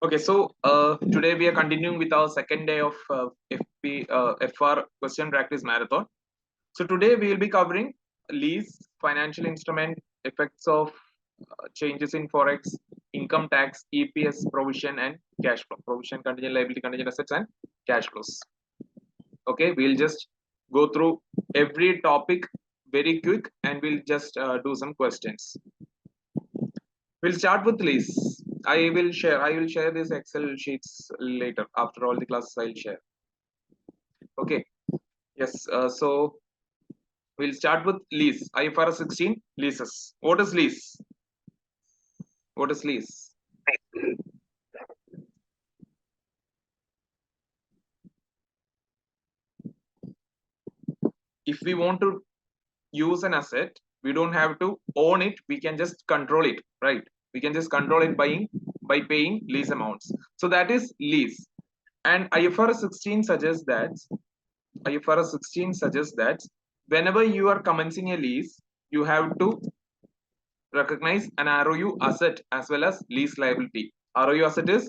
Okay, so today we are continuing with our second day of FR Question Practice Marathon. So today we will be covering lease, financial instrument, effects of changes in forex, income tax, EPS provision, and cash flow. Provision, contingent liability, contingent assets, and cash flows. Okay, we'll just go through every topic very quick, and we'll just do some questions. We'll start with lease. I will share this Excel sheets later. After all the classes, I'll share. Okay. Yes. So we'll start with lease. IFRS 16 leases. What is lease? What is lease? If we want to use an asset, we don't have to own it. We can just control it, right? We can just control it by paying lease amounts. So that is lease. And IFRS 16 suggests that whenever you are commencing a lease, you have to recognize an ROU asset as well as lease liability. ROU asset is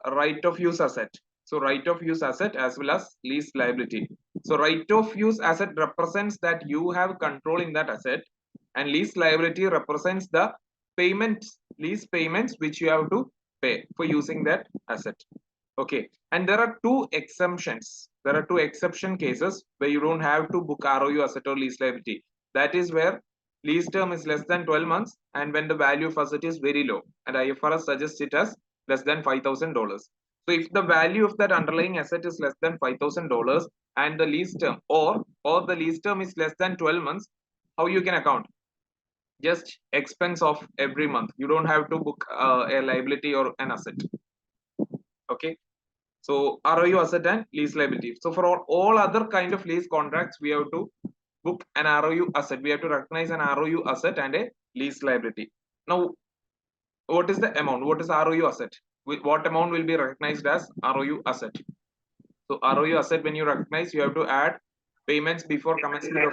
right of use asset. So right of use asset as well as lease liability. So right of use asset represents that you have control in that asset, and lease liability represents the lease payments which you have to pay for using that asset. Okay, and there are two exemptions. There are two exception cases where you don't have to book ROU asset or lease liability. That is where lease term is less than 12 months and when the value of asset is very low, and IFRS suggests it as less than $5,000. So if the value of that underlying asset is less than $5,000 and the lease term or the lease term is less than 12 months, how you can account? Just expense of every month. You don't have to book a liability or an asset. Okay. So ROU asset and lease liability. So for all other kind of lease contracts, we have to book an ROU asset. We have to recognize an ROU asset and a lease liability. Now, what is the amount? What is ROU asset? What amount will be recognized as ROU asset? So ROU asset, when you recognize, you have to add payments before commencement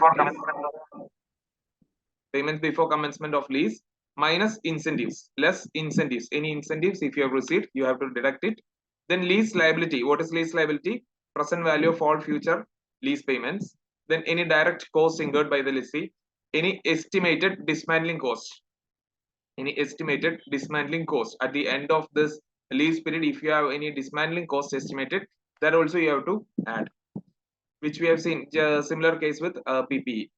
of lease minus incentives, less incentives. Any incentives, if you have received, you have to deduct it. Then lease liability. What is lease liability? Present value of all future lease payments. Then any direct cost incurred by the lessee. Any estimated dismantling cost. Any estimated dismantling cost at the end of this lease period. If you have any dismantling cost estimated, that also you have to add. Which we have seen similar case with PPE.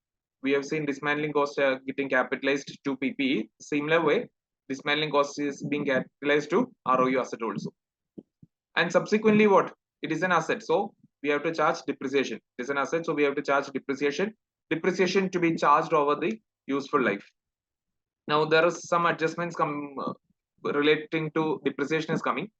We have seen dismantling cost getting capitalized to PPE. Similar way, dismantling cost is being capitalized to ROU asset also. And subsequently, what? It is an asset, so we have to charge depreciation. It is an asset, so we have to charge depreciation. Depreciation to be charged over the useful life. Now there are some adjustments relating to depreciation is coming.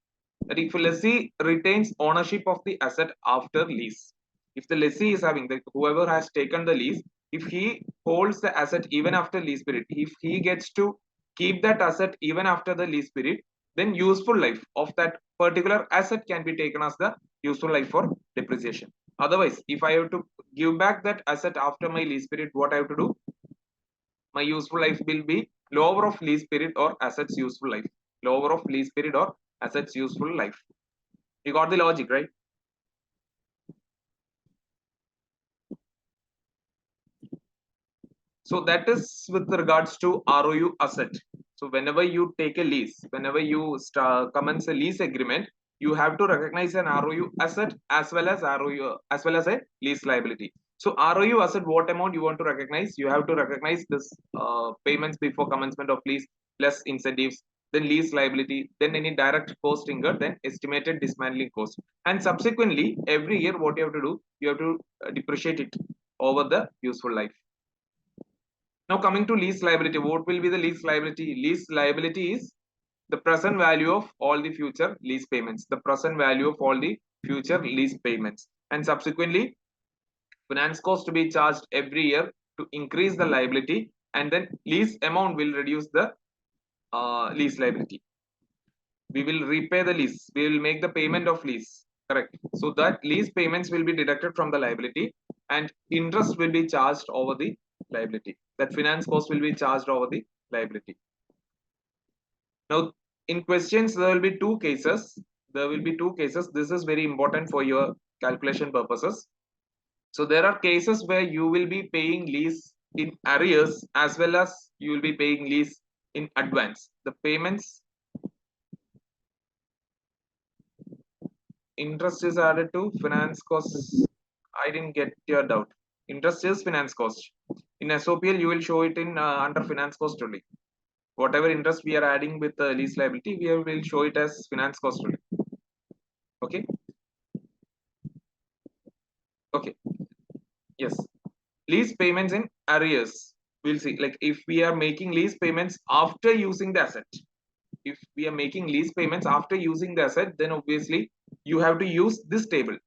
That if a lessee retains ownership of the asset after lease, if the lessee is having whoever has taken the lease, if he holds the asset even after lease period, if he gets to keep that asset even after the lease period, then useful life of that particular asset can be taken as the useful life for depreciation. Otherwise, if I have to give back that asset after my lease period, what I have to do? My useful life will be lower of lease period or assets useful life. Lower of lease period or assets useful life. You got the logic, right? So that is with regards to ROU asset. So whenever you take a lease, whenever you commence a lease agreement, you have to recognize an ROU asset as well as a lease liability. So ROU asset, what amount you want to recognize? You have to recognize this payments before commencement of lease plus incentives, then lease liability, then any direct cost incurred, then estimated dismantling cost. And subsequently, every year, what you have to do? You have to depreciate it over the useful life. Now coming to lease liability, what will be the lease liability? Lease liability is the present value of all the future lease payments. The present value of all the future lease payments. And subsequently, finance cost to be charged every year to increase the liability, and then lease amount will reduce the lease liability. We will repay the lease. We will make the payment of lease. Correct. So that lease payments will be deducted from the liability and interest will be charged over the liability. That finance cost will be charged over the liability. Now, In questions, there will be two cases. There will be two cases. This is very important for your calculation purposes. So there are cases where you will be paying lease in arrears as well as you will be paying lease in advance. The payments, interest is added to finance costs. I didn't get your doubt. Interest is finance cost. In SOPL, you will show it in under finance cost only. Whatever interest we are adding with the lease liability, we will show it as finance cost only. Okay. Okay. Yes. Lease payments in arrears. We'll see. Like if we are making lease payments after using the asset, if we are making lease payments after using the asset, then obviously you have to use this table: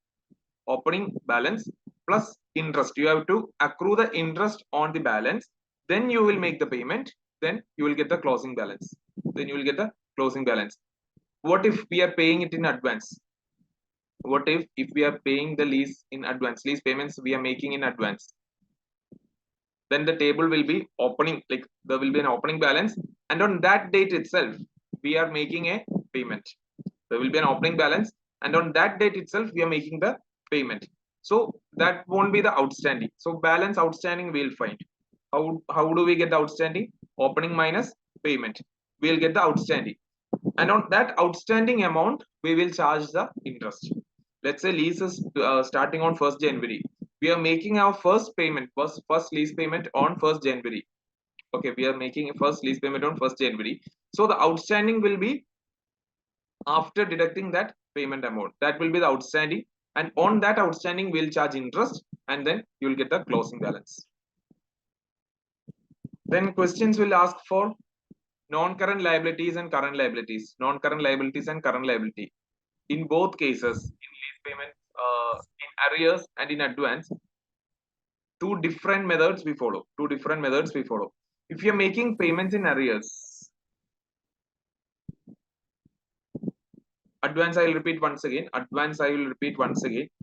opening balance plus interest. You have to accrue the interest on the balance, then you will make the payment, then you will get the closing balance. Then you will get the closing balance. What if we are paying it in advance? What if we are paying the lease in advance? Lease payments we are making in advance. Then the table will be opening, like there will be an opening balance, and on that date itself we are making a payment. There will be an opening balance, and on that date itself we are making the payment. So that won't be the outstanding. So balance outstanding we'll find. How do we get the outstanding? Opening minus payment, we'll get the outstanding, and on that outstanding amount we will charge the interest. Let's say lease is starting on 1st January. We are making our first payment, first lease payment on 1st January. Okay, we are making a first lease payment on 1st January. So the outstanding will be after deducting that payment amount. That will be the outstanding, and on that outstanding we'll charge interest, and then you will get the closing balance. Then questions will ask for non-current liabilities and current liabilities. Non-current liabilities and current liability. In both cases, in lease payment, in arrears and in advance, two different methods we follow. If you're making payments in arrears, advance I will repeat once again.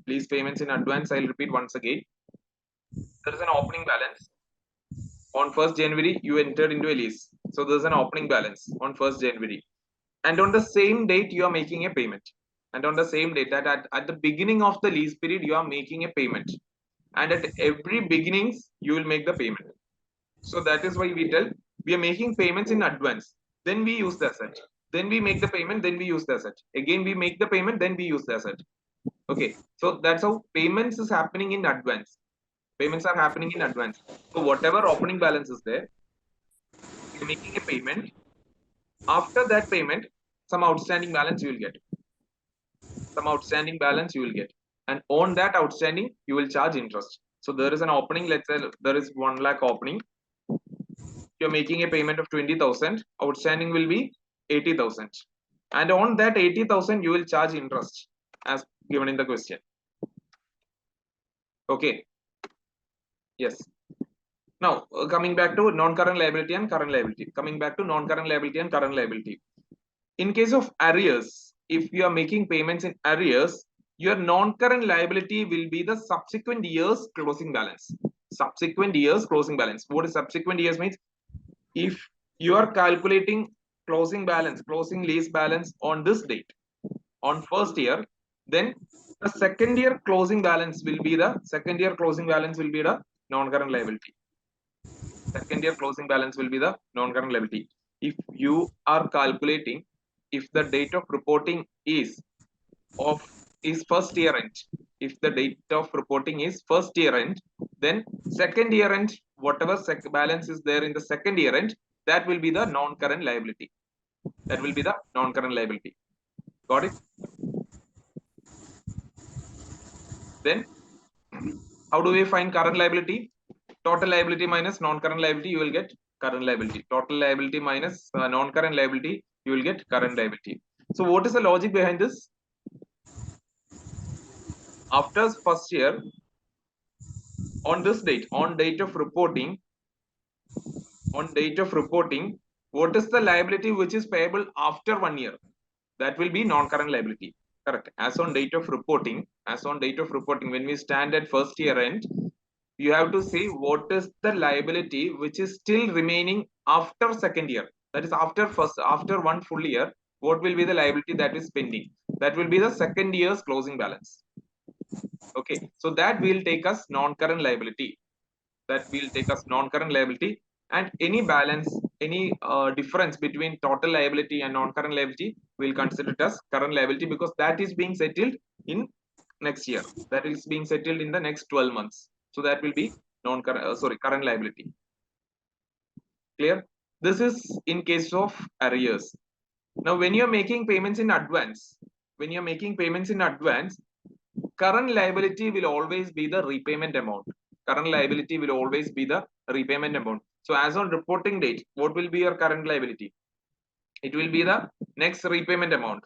Lease payments in advance I will repeat once again. There is an opening balance. On 1st January, you entered into a lease. So there's an opening balance on 1st January. And on the same date, you are making a payment. And on the same date, at the beginning of the lease period, you are making a payment. And at every beginnings, you will make the payment. So that is why we tell we are making payments in advance. Then we use the asset. Then we make the payment, then we use the asset. Again, we make the payment, then we use the asset. Okay. So that's how payments is happening in advance. Payments are happening in advance. So whatever opening balance is there, you're making a payment. After that payment, some outstanding balance you will get. And on that outstanding, you will charge interest. So there is an opening. Let's say there is 1 lakh opening. You're making a payment of 20,000. Outstanding will be 80,000. And on that 80,000, you will charge interest as given in the question. Okay. Yes. Now, coming back to non-current liability and current liability. In case of arrears, if you are making payments in arrears, your non-current liability will be the subsequent year's closing balance. What is subsequent years means? If you are calculating closing lease balance on this date, on first year, then the second year closing balance will be the non-current liability. If you are calculating, if the date of reporting is first year end, then second year end, whatever balance is there in the second year end, that will be the non-current liability. Got it? Then how do we find current liability? Total liability minus non-current liability, you will get current liability. Total liability minus non-current liability, you will get current liability. So what is the logic behind this? After first year, on this date, on date of reporting, what is the liability which is payable after 1 year? That will be non-current liability. Correct. As on date of reporting, when we stand at first year end, you have to say what is the liability which is still remaining after second year. That is after 1 full year. what will be the liability that is pending? That will be the second year's closing balance. Okay, so that will take us non-current liability. That will take us non-current liability, and any balance, any difference between total liability and non-current liability will consider it as current liability, because that is being settled in next year. That is being settled in the next 12 months. So that will be non-current, current liability. Clear? This is in case of arrears. Now, when you're making payments in advance, current liability will always be the repayment amount. Current liability will always be the repayment amount. So as on reporting date, what will be your current liability? It will be the next repayment amount.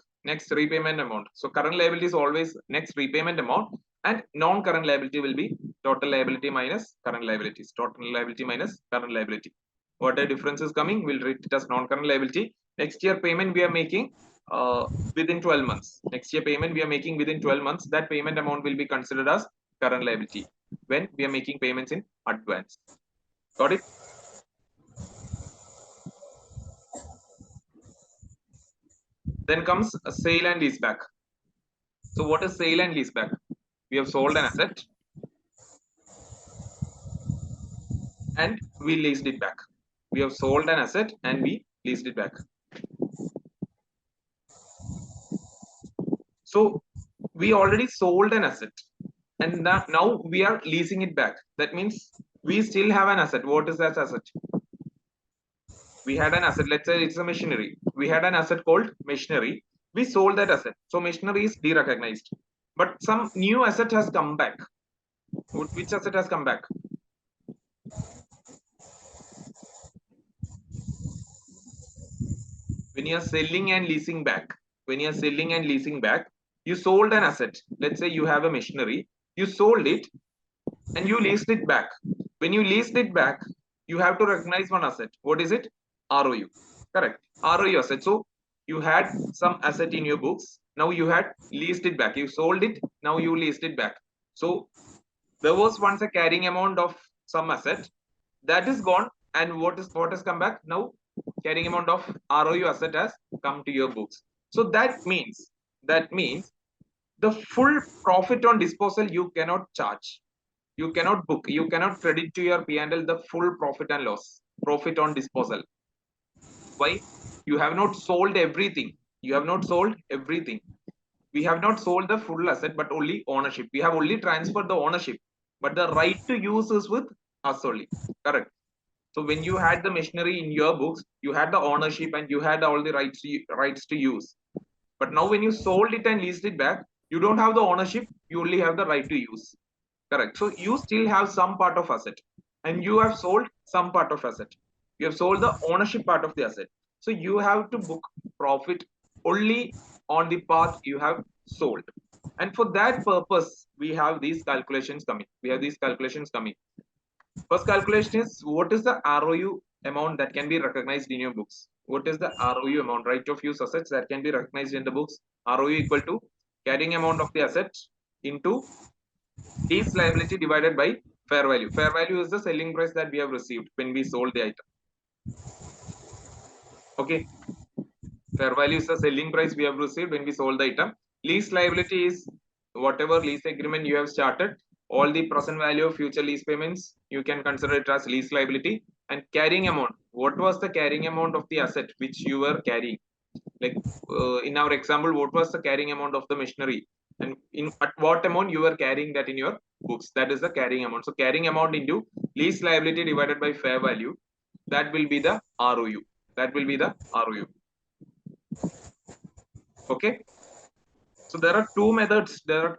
So current liability is always next repayment amount, and non-current liability will be total liability minus current liabilities. Total liability minus current liability. What the difference is coming, we'll treat it as non-current liability. Next year payment we are making within 12 months. Next year payment we are making within 12 months. That payment amount will be considered as current liability when we are making payments in advance. Got it? Then comes a sale and lease back. So what is sale and lease back? We have sold an asset and we leased it back. We have sold an asset and we leased it back. So we already sold an asset and now we are leasing it back. That means we still have an asset. What is that asset? We had an asset. Let's say it's a machinery. We had an asset called machinery. We sold that asset. So machinery is derecognized. But some new asset has come back. Which asset has come back? When you are selling and leasing back, you sold an asset. Let's say you have a machinery, you sold it and you leased it back. When you leased it back, you have to recognize one asset. What is it? ROU. Correct. ROU asset. So you had some asset in your books. Now you had leased it back. You sold it. Now you leased it back. So there was once a carrying amount of some asset that is gone. And what has come back? Now carrying amount of ROU asset has come to your books. So that means the full profit on disposal you cannot charge. You cannot book. You cannot credit to your P&L the full profit and loss. Profit on disposal. Why? You have not sold everything. We have not sold the full asset, but only ownership. We have only transferred the ownership, but the right to use is with us only. Correct. So when you had the machinery in your books, you had the ownership and you had all the rights to use. But now when you sold it and leased it back, you don't have the ownership. You only have the right to use. Correct. So you still have some part of asset, and you have sold some part of asset. You have sold the ownership part of the asset. So you have to book profit only on the part you have sold. And for that purpose, we have these calculations coming. First calculation is, what is the ROU amount that can be recognized in your books? What is the ROU amount, right of use assets, that can be recognized in the books? ROU equal to carrying amount of the asset into lease liability divided by fair value. Fair value is the selling price that we have received when we sold the item. Okay. Fair value is the selling price we have received when we sold the item. Lease liability is whatever lease agreement you have started, all the present value of future lease payments, you can consider it as lease liability. And carrying amount, what was the carrying amount of the asset which you were carrying? Like in our example, what was the carrying amount of the machinery, and at what amount you were carrying that in your books? That is the carrying amount. So carrying amount into lease liability divided by fair value, that will be the ROU. Okay. So there are two methods to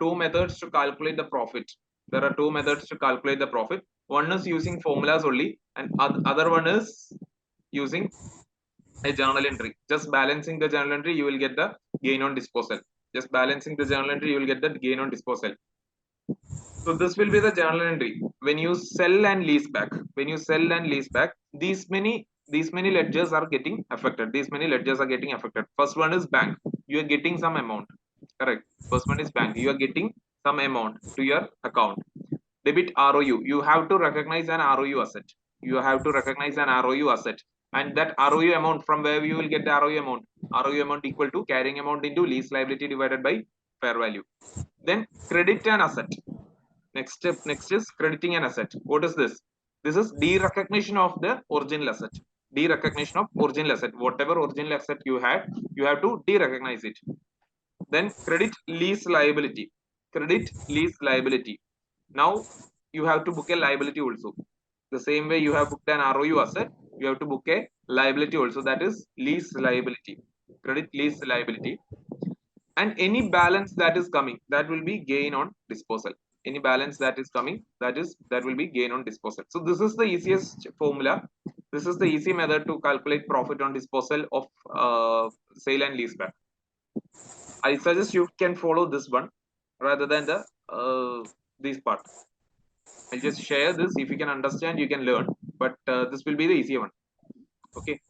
calculate the profit. One is using formulas only, and other one is using a journal entry. Just balancing the journal entry, you will get the gain on disposal. So this will be the journal entry. When you sell and lease back, these many ledgers are getting affected. First one is bank. You are getting some amount. Correct. First one is bank. You are getting some amount to your account. Debit ROU. You have to recognize an ROU asset. And that ROU amount, from where you will get the ROU amount? ROU amount equal to carrying amount into lease liability divided by fair value. Then credit an asset. Next step, next is crediting an asset. What is this? This is derecognition of the original asset. Derecognition of original asset. Whatever original asset you had, you have to derecognize it. Then credit lease liability. Credit lease liability. Now you have to book a liability also. The same way you have booked an ROU asset, you have to book a liability also. That is lease liability. Credit lease liability. And any balance that is coming, that will be gain on disposal. Any balance that is coming, that will be gain on disposal. So this is the easiest formula. This is the easy method to calculate profit on disposal of sale and leaseback. I suggest you can follow this one rather than the this part. I'll just share this. If you can understand, you can learn. But this will be the easier one. Okay.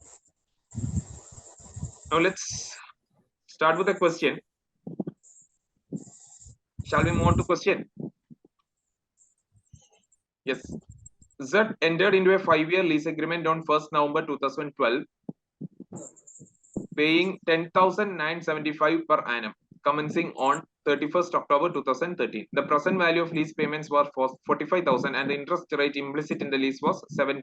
Now let's start with a question. Shall we move on to question? Yes. Z entered into a 5-year lease agreement on 1st November 2012, paying 10,975 per annum, commencing on 31st October 2013. The present value of lease payments were 45,000 and the interest rate implicit in the lease was 7%.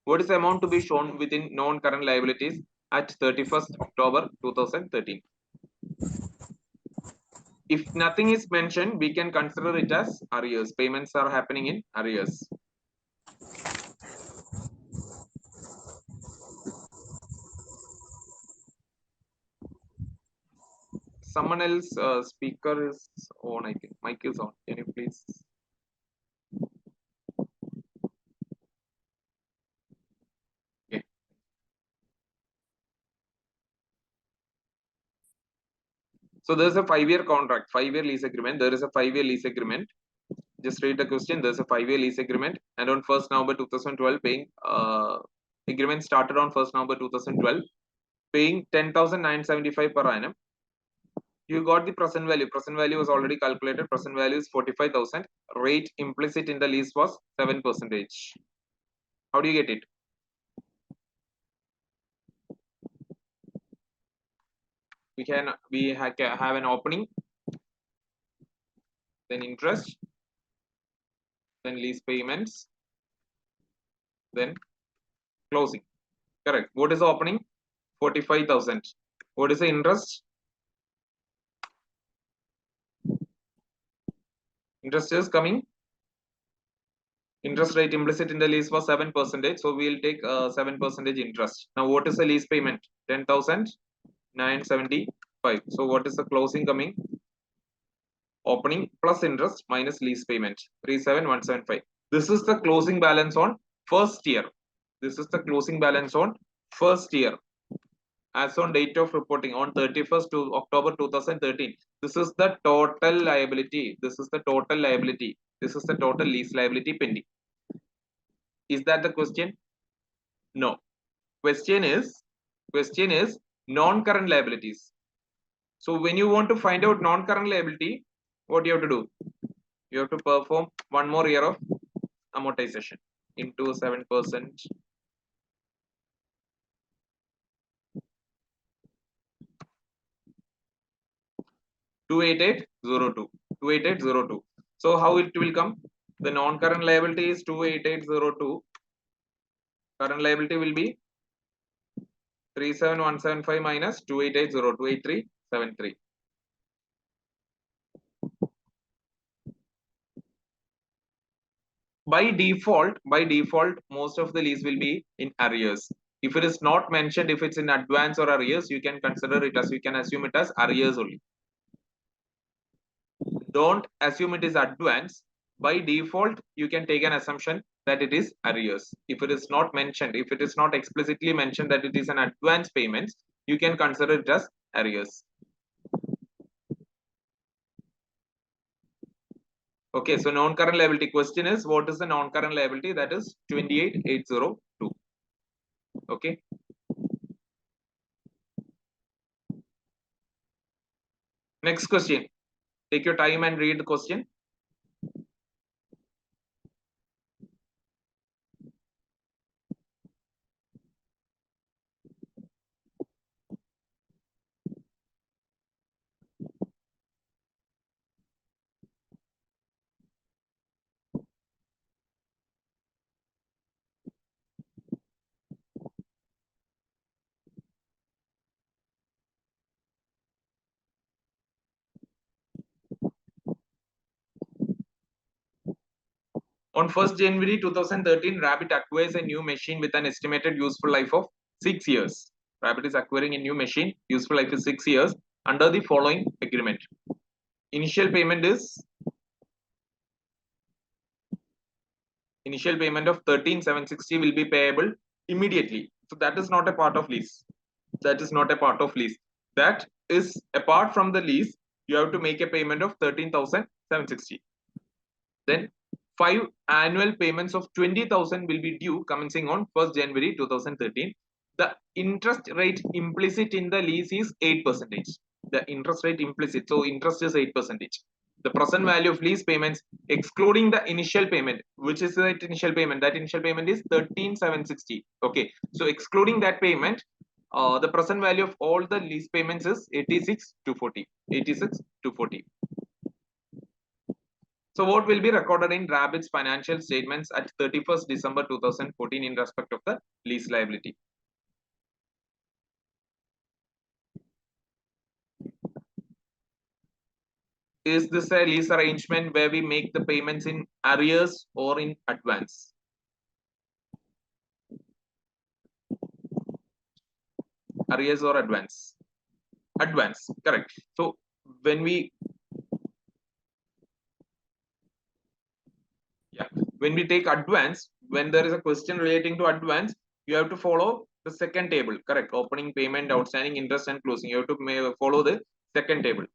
What is the amount to be shown within non-current liabilities at 31st October 2013? If nothing is mentioned, we can consider it as arrears. Payments are happening in arrears. Someone else speaker is on, I think. Mic is on. Can you please? Okay. So there's a 5-year contract, 5-year lease agreement. There is a 5-year lease agreement. Just read the question. There's a 5-year lease agreement, and on 1st November 2012, paying agreement started on 1st November 2012, paying 10,975 per annum. You got the present value. Present value was already calculated. Present value is 45,000. Rate implicit in the lease was 7%. How do you get it? We have an opening, then interest, then lease payments, then closing. Correct. What is the opening? 45,000. What is the interest? Interest is coming. Interest rate implicit in the lease was 7%. So we'll take 7% interest. Now what is the lease payment? 10,975. So what is the closing coming? Opening plus interest minus lease payment. 37,175. This is the closing balance on first year. This is the closing balance on first year. As on date of reporting on 31st to October 2013. This is the total liability. This is the total liability. This is the total lease liability pending. Is that the question? No. Question is non-current liabilities. So when you want to find out non-current liability, what do you have to do? You have to perform one more year of amortization into 7%. 28802. So how it will come? The non-current liability is 28802. Current liability will be 37175 minus 28802, 8373. By default, most of the lease will be in arrears. If it is not mentioned, if it's in advance or arrears, you can consider it as, you can assume it as arrears only. Don't assume it is advance. By default, you can take an assumption that it is arrears. If it is not mentioned, if it is not explicitly mentioned that it is an advance payment, you can consider it as arrears. Okay, so non-current liability question is, what is the non-current liability? That is 28,802. Okay. Next question. Take your time and read the question. On 1st January 2013, Rabbit acquires a new machine with an estimated useful life of 6 years. Rabbit is acquiring a new machine, useful life is 6 years, under the following agreement. Initial payment of 13,760 will be payable immediately. So that is not a part of lease. That is not a part of lease. That is apart from the lease. You have to make a payment of 13,760. Then 5 annual payments of 20,000 will be due commencing on 1st January 2013. The interest rate implicit in the lease is 8%. The interest rate implicit, so interest is 8%. The present value of lease payments excluding the initial payment, which is that initial payment? That initial payment is 13,760. Okay, so excluding that payment, the present value of all the lease payments is 86,240. 86,240. So what will be recorded in Rabbit's financial statements at 31st December 2014 in respect of the lease liability? Is this a lease arrangement where we make the payments in arrears or in advance? Arrears or advance? Advance, correct. So when we take advance, when there is a question relating to advance, you have to follow the second table, correct? Opening, payment, outstanding, interest, and closing. You have to follow the second table.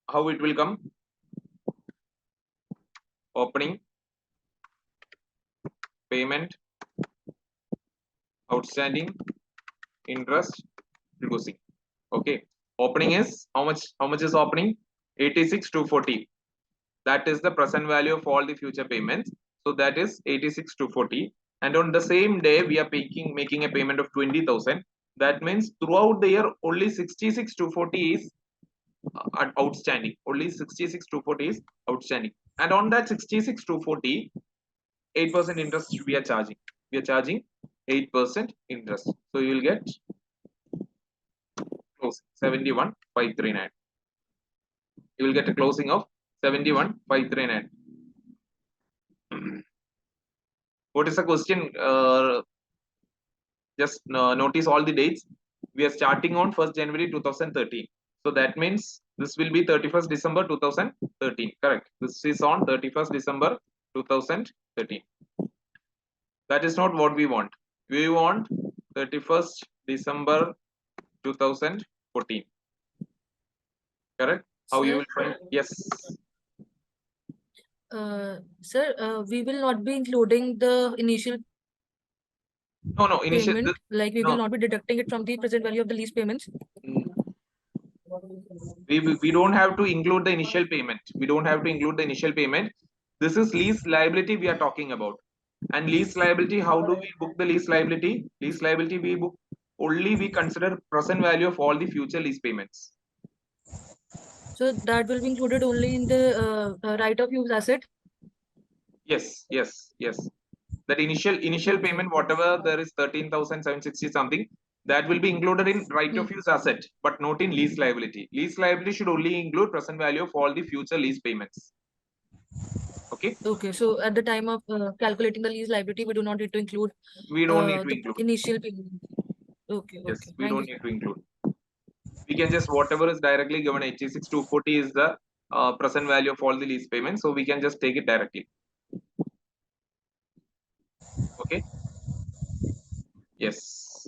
How it will come? Opening, payment, outstanding, interest, closing. Okay. Opening is how much? How much is opening? 86,240. That is the present value of all the future payments. So that is 86,240. And on the same day, we are making a payment of 20,000. That means throughout the year, only 66,240 is outstanding. Only 66,240 is outstanding. And on that 66,240, 8% interest we are charging. We are charging 8% interest. So you will get closing 71,539. You will get a closing of 71,539. What is the question? Just notice all the dates. We are starting on 1st January 2013. So that means this will be 31st December 2013. Correct. This is on 31st December 2013. That is not what we want. We want 31st December 2014. Correct? How you will find? Yes. Sir, we will not be including the initial initial payment, like we will not be deducting it from the present value of the lease payments. We don't have to include the initial payment. We don't have to include the initial payment. This is lease liability we are talking about. And lease liability, how do we book the lease liability? Lease liability we book only we consider present value of all the future lease payments. So that will be included only in the right of use asset? Yes. That initial payment, whatever there is 13,760 something, that will be included in right of use asset, but not in lease liability. Lease liability should only include present value of all the future lease payments. Okay. Okay. So at the time of calculating the lease liability, we do not need to include. We don't need to include initial payment. Okay. Yes, okay. we don't need to include. We can just whatever is directly given 86,240 is the present value of all the lease payments, so we can just take it directly. Okay. Yes.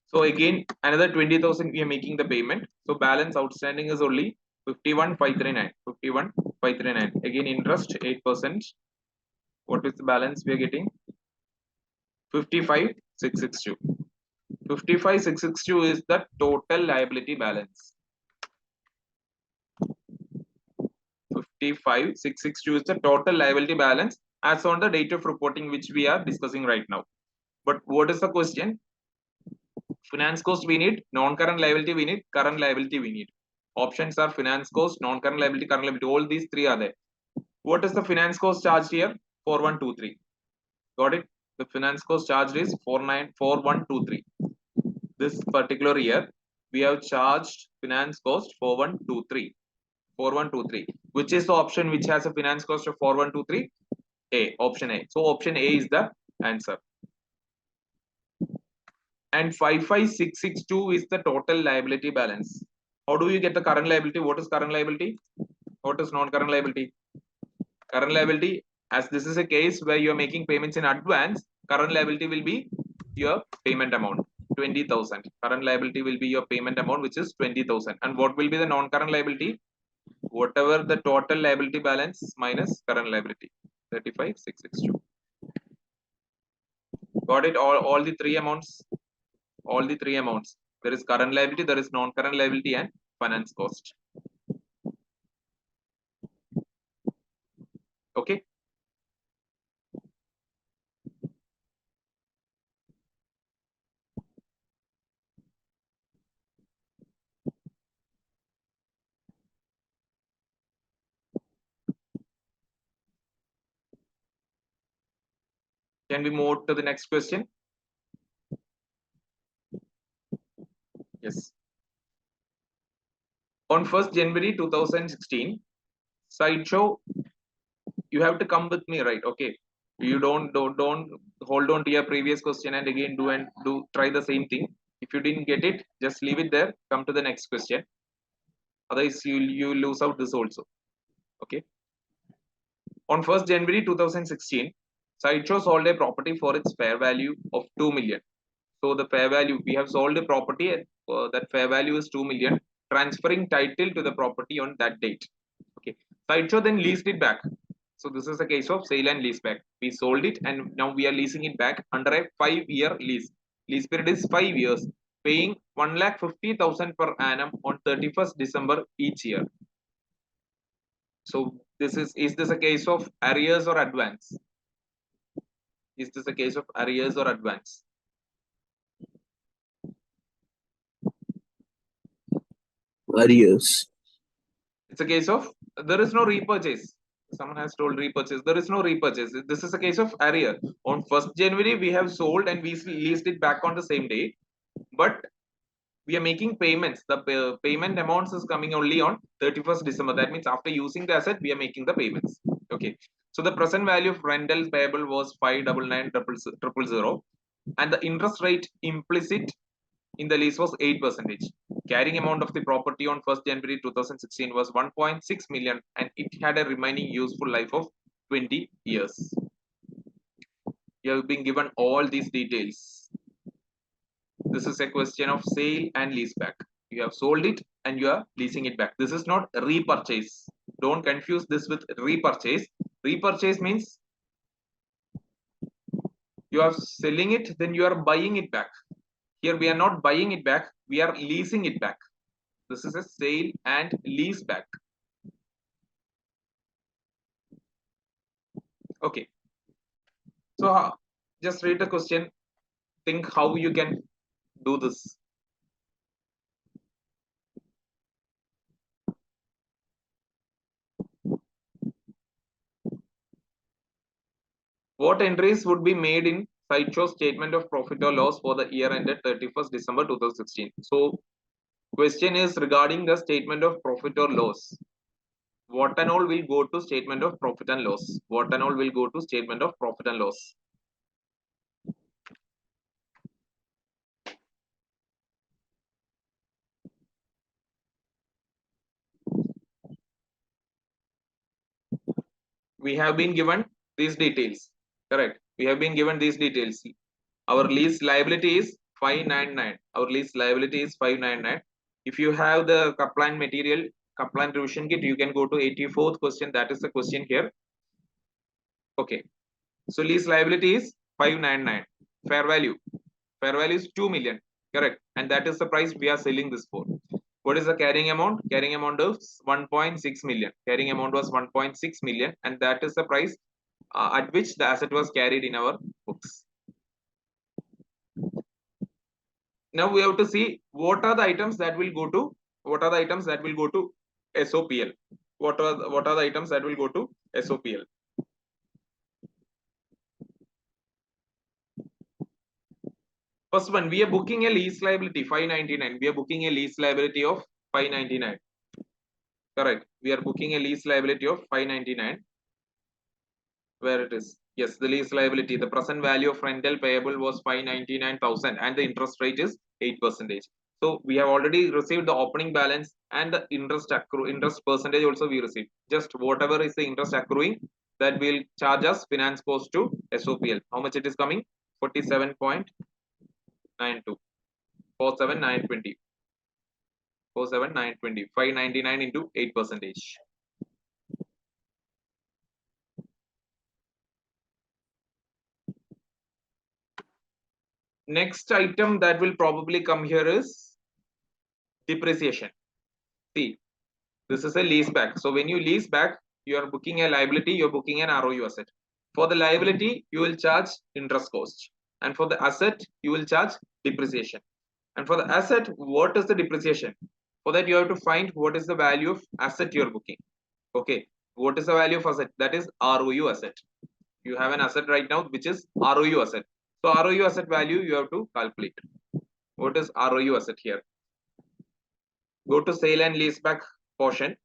So again, another 20,000 we are making the payment. So balance outstanding is only 51,539. 51,539. Again, interest 8%. What is the balance we are getting? 55,662. 55,662 is the total liability balance. 55,662 is the total liability balance as on the date of reporting, which we are discussing right now. But what is the question? Finance cost we need, non-current liability we need, current liability we need. Options are finance cost, non-current liability, current liability. All these three are there. What is the finance cost charged here? 4123. Got it? The finance cost charged is 4123. This particular year, we have charged finance cost 4123. 4123. Which is the option which has a finance cost of 4123? A. Option A. So option A is the answer. And 55662 is the total liability balance. How do you get the current liability? What is current liability? What is non-current liability? Current liability, as this is a case where you are making payments in advance, current liability will be your payment amount, 20,000. Current liability will be your payment amount, which is 20,000. And what will be the non-current liability? Whatever the total liability balance minus current liability, 35,662. Got it? All the three amounts. All the three amounts. There is current liability, there is non-current liability, and finance cost. Okay. Can we move to the next question? Yes. On 1st January 2016, sideshow, you have to come with me, right? Okay. You don't hold on to your previous question and again do try the same thing. If you didn't get it, just leave it there. Come to the next question. Otherwise, you lose out this also. Okay. On 1st January 2016, sideshow sold a property for its fair value of 2 million. So the fair value, we have sold a property at, that fair value is 2 million, transferring title to the property on that date. Okay. Sideshow then leased it back. So this is a case of sale and lease back. We sold it and now we are leasing it back under a 5-year lease. Lease period is 5 years, paying 1,50,000 per annum on 31st December each year. So this is this a case of arrears or advance? Is this a case of arrears or advance? Arrears. It's a case of there is no repurchase. Someone has told repurchase. There is no repurchase. This is a case of arrear. On 1st January, we have sold and we leased it back on the same day. But we are making payments. The payment amounts is coming only on 31st December. That means after using the asset, we are making the payments. Okay. So the present value of rental payable was 599,000, and the interest rate implicit in the lease was 8%. Carrying amount of the property on 1st January 2016 was 1.6 million and it had a remaining useful life of 20 years. You have been given all these details. This is a question of sale and lease back. You have sold it and you are leasing it back. This is not repurchase. Don't confuse this with repurchase. Repurchase means you are selling it, then you are buying it back. Here we are not buying it back, we are leasing it back. This is a sale and lease back. Okay. So just read the question. Think how you can do this. What entries would be made in sideshow statement of profit or loss for the year ended 31st December 2016? So question is regarding the statement of profit or loss. What and all will go to statement of profit and loss? What and all will go to statement of profit and loss? We have been given these details. Correct. We have been given these details. Our lease liability is 599. Our lease liability is 599. If you have the compliant material, compliant revision kit, you can go to 84th question. That is the question here. Okay. So lease liability is 599. Fair value. Fair value is 2 million. Correct. And that is the price we are selling this for. What is the carrying amount? Carrying amount is 1.6 million. Carrying amount was 1.6 million. And that is the price at which the asset was carried in our books. Now we have to see what are the items that will go to SOPL. What are the items that will go to SOPL? First one, we are booking a lease liability 599. We are booking a lease liability of 599. Correct. We are booking a lease liability of 599. Where it is? Yes, the lease liability. The present value of rental payable was 599,000 and the interest rate is 8%. So we have already received the opening balance and the interest percentage also we received. Just whatever is the interest accruing, that will charge us finance cost to SOPL. How much it is coming? 47.92. 47,920. 47,920. 599 into 8%. Next item that will probably come here is depreciation. See, this is a lease back. So when you lease back, you are booking a liability, you're booking an ROU asset. For the liability, you will charge interest cost. And for the asset, you will charge depreciation. And for the asset, what is the depreciation? For that, you have to find what is the value of asset you're booking. Okay, what is the value of asset? That is ROU asset. You have an asset right now, which is ROU asset. So ROU asset value, you have to calculate. What is ROU asset here? Go to sale and lease back portion.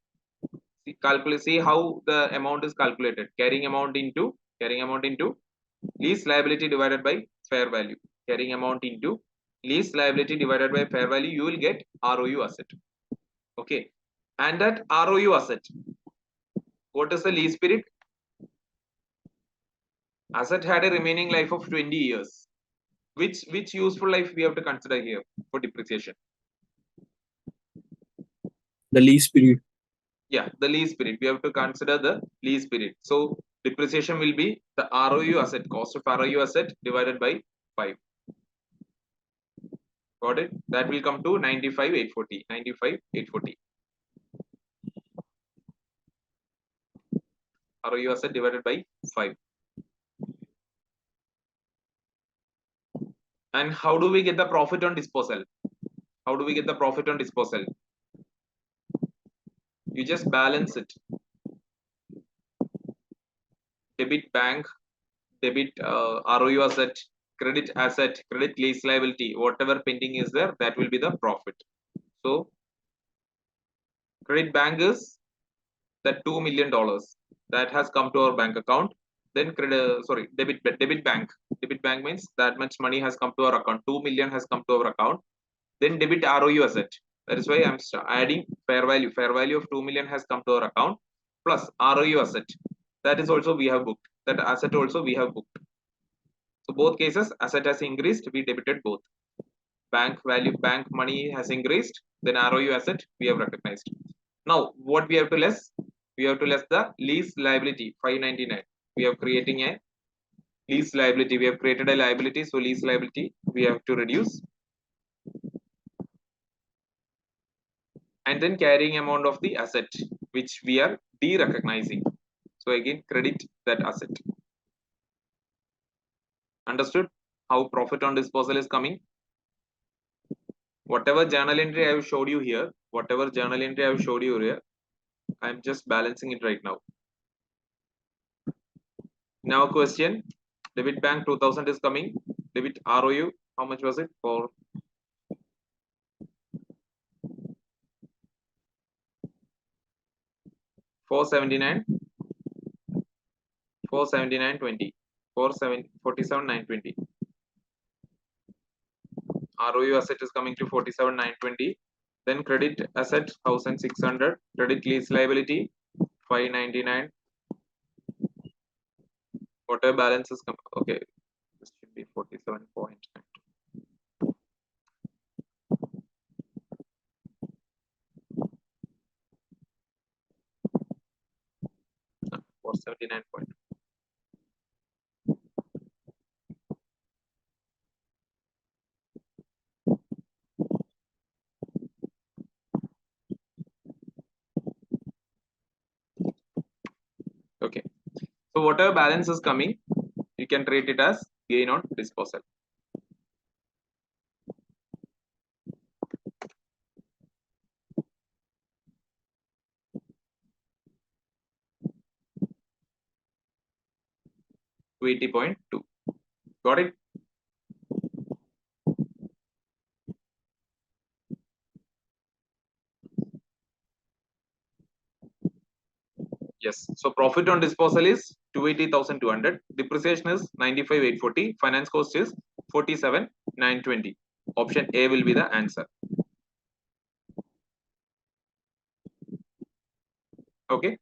See how the amount is calculated. Carrying amount into lease liability divided by fair value. Carrying amount into lease liability divided by fair value, you will get ROU asset. Okay, and that ROU asset, what is the lease period? Asset had a remaining life of 20 years. Which useful life we have to consider here for depreciation? The lease period. Yeah, the lease period. We have to consider the lease period. So depreciation will be the ROU asset, cost of ROU asset divided by 5. Got it? That will come to 95,840. 95,840. ROU asset divided by 5. And how do we get the profit on disposal? How do we get the profit on disposal? You just balance it. Debit bank, debit ROU asset, credit asset, credit lease liability, whatever pending is there, that will be the profit. So credit bank is that $2 million that has come to our bank account. Then debit bank. Debit bank means that much money has come to our account. 2 million has come to our account. Then debit ROU asset. That is why I'm adding fair value. Fair value of 2 million has come to our account plus ROU asset. That is also we have booked. That asset also we have booked. So both cases, asset has increased, we debited both. Bank value, bank money has increased, then ROU asset we have recognized. Now what we have to less? We have to less the lease liability 599. We are creating a lease liability. We have created a liability, so lease liability we have to reduce. And then carrying amount of the asset which we are de-recognizing. So again credit that asset. Understood how profit on disposal is coming? Whatever journal entry I have showed you here, I'm just balancing it right now. Now question, debit bank 2000 is coming, debit ROU, how much was it for? $479.20. 47,920. ROU asset is coming to 47,920. Then credit asset 1,600. Credit lease liability 599. Whatever balance is coming. Okay, this should be 47.9. 479. Okay, so whatever balance is coming, you can treat it as gain on disposal. $80.2. Got it? Yes. So profit on disposal is 280,200. Depreciation is 95,840. Finance cost is 47,920. Option A will be the answer. Okay.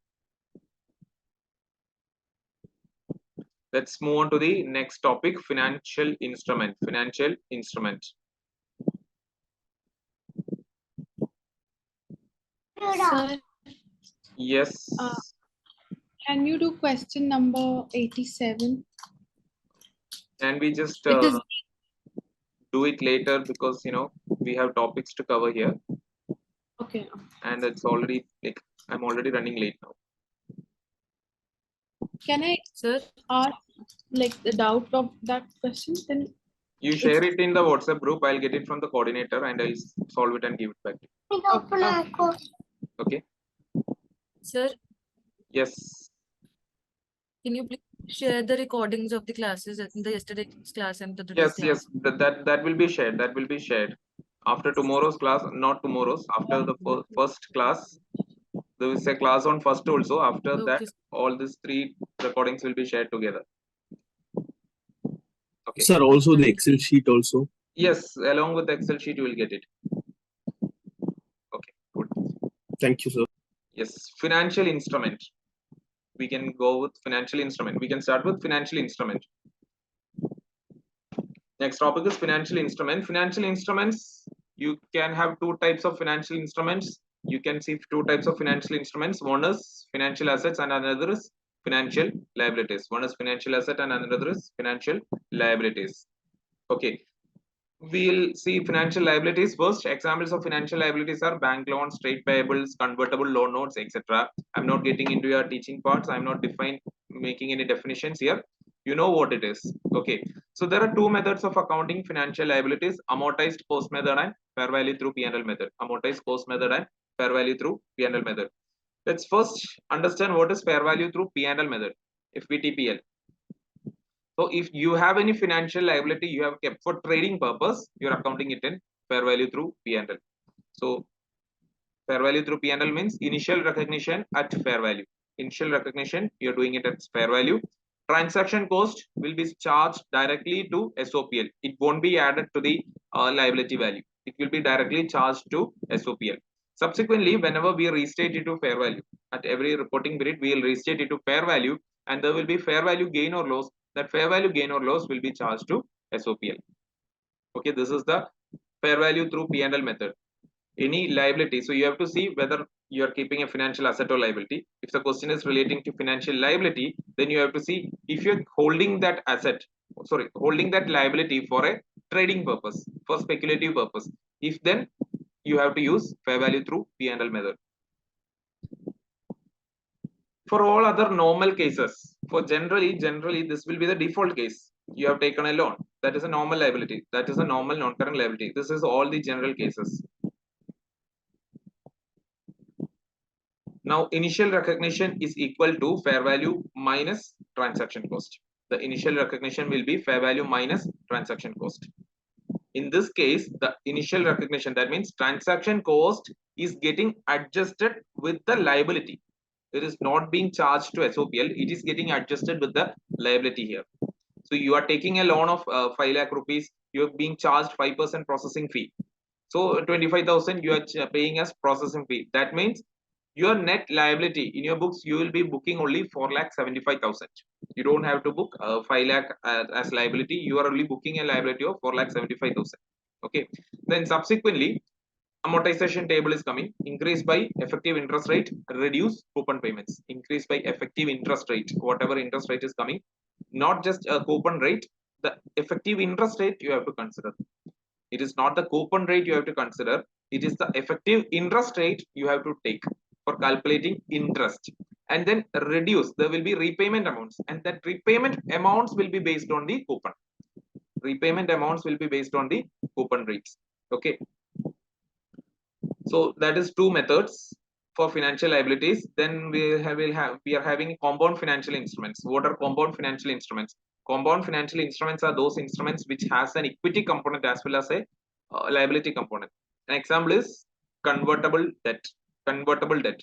Let's move on to the next topic, financial instrument. Financial instrument. Sir, Yes. can you do question number 87? Can we just It is do it later, because we have topics to cover here, okay. and it's already like I'm already running late now. Can I Sir, ask like the doubt of that question? Then You share it in the WhatsApp group. I'll get it from the coordinator and I'll solve it and give it back to you. Okay. sir, Yes. can you please share the recordings of the classes in the yesterday's class and the today's Yes. class? That will be shared. That will be shared after tomorrow's class. Not tomorrow's. After the first class, there is a class on first also. After that, Okay. all these 3 recordings will be shared together. Okay. Sir, also the Thank you. Excel sheet also. Yes, along with the Excel sheet, you will get it. Okay, good. Thank you, sir. Yes, financial instrument. We can go with financial instrument. We can start with financial instrument. Next topic is financial instrument. Financial instruments, you can have 2 types of financial instruments. You can see 2 types of financial instruments. One is financial assets and another is financial liabilities. One is financial asset and another is financial liabilities. Okay. We'll see financial liabilities first. Examples of financial liabilities are bank loans, trade payables, convertible loan notes, etc. I'm not getting into your teaching parts. I'm not making any definitions here. You know what it is. Okay. So there are 2 methods of accounting financial liabilities: amortized cost method and fair value through P&L method. Amortized cost method and fair value through P&L method. Let's first understand what is fair value through P&L method, FVTPL. So if you have any financial liability you have kept for trading purpose, you're accounting it in fair value through P&L. So fair value through P&L means initial recognition at fair value. Initial recognition, you're doing it at fair value. Transaction cost will be charged directly to SOPL. It won't be added to the liability value. It will be directly charged to SOPL. Subsequently, whenever we restate it to fair value, at every reporting period, we will restate it to fair value, and there will be fair value gain or loss. That fair value gain or loss will be charged to SOPL. Okay, this is the fair value through P&L method. Any liability, so you have to see whether you are keeping a financial asset or liability. If the question is relating to financial liability, then you have to see if you're holding that asset, holding that liability for a trading purpose, for speculative purpose. If then you have to use fair value through P&L method. For all other normal cases, for generally this will be the default case. You have taken a loan, that is a normal liability, that is a normal non-current liability. This is all the general cases. Now initial recognition is equal to fair value minus transaction cost. The initial recognition will be fair value minus transaction cost. In this case, the initial recognition, that means transaction cost is getting adjusted with the liability. It is not being charged to SOPL. It is getting adjusted with the liability here. So you are taking a loan of 5 lakh rupees. You are being charged 5% processing fee. So 25,000 you are paying as processing fee. That means your net liability in your books, you will be booking only 4,75,000. You don't have to book 5 lakh as liability. You are only booking a liability of 4,75,000. Okay. Then subsequently, amortization table is coming. Increase by effective interest rate, reduce coupon payments. Increase by effective interest rate, whatever interest rate is coming, not just a coupon rate. The effective interest rate you have to consider. It is not the coupon rate you have to consider. It is the effective interest rate you have to take for calculating interest. And then reduce. There will be repayment amounts, and that repayment amounts will be based on the coupon. Repayment amounts will be based on the coupon rates. Okay. So that is 2 methods for financial liabilities. Then we are having compound financial instruments. What are compound financial instruments? Compound financial instruments are those instruments which has an equity component as well as a liability component. An example is convertible debt. Convertible debt.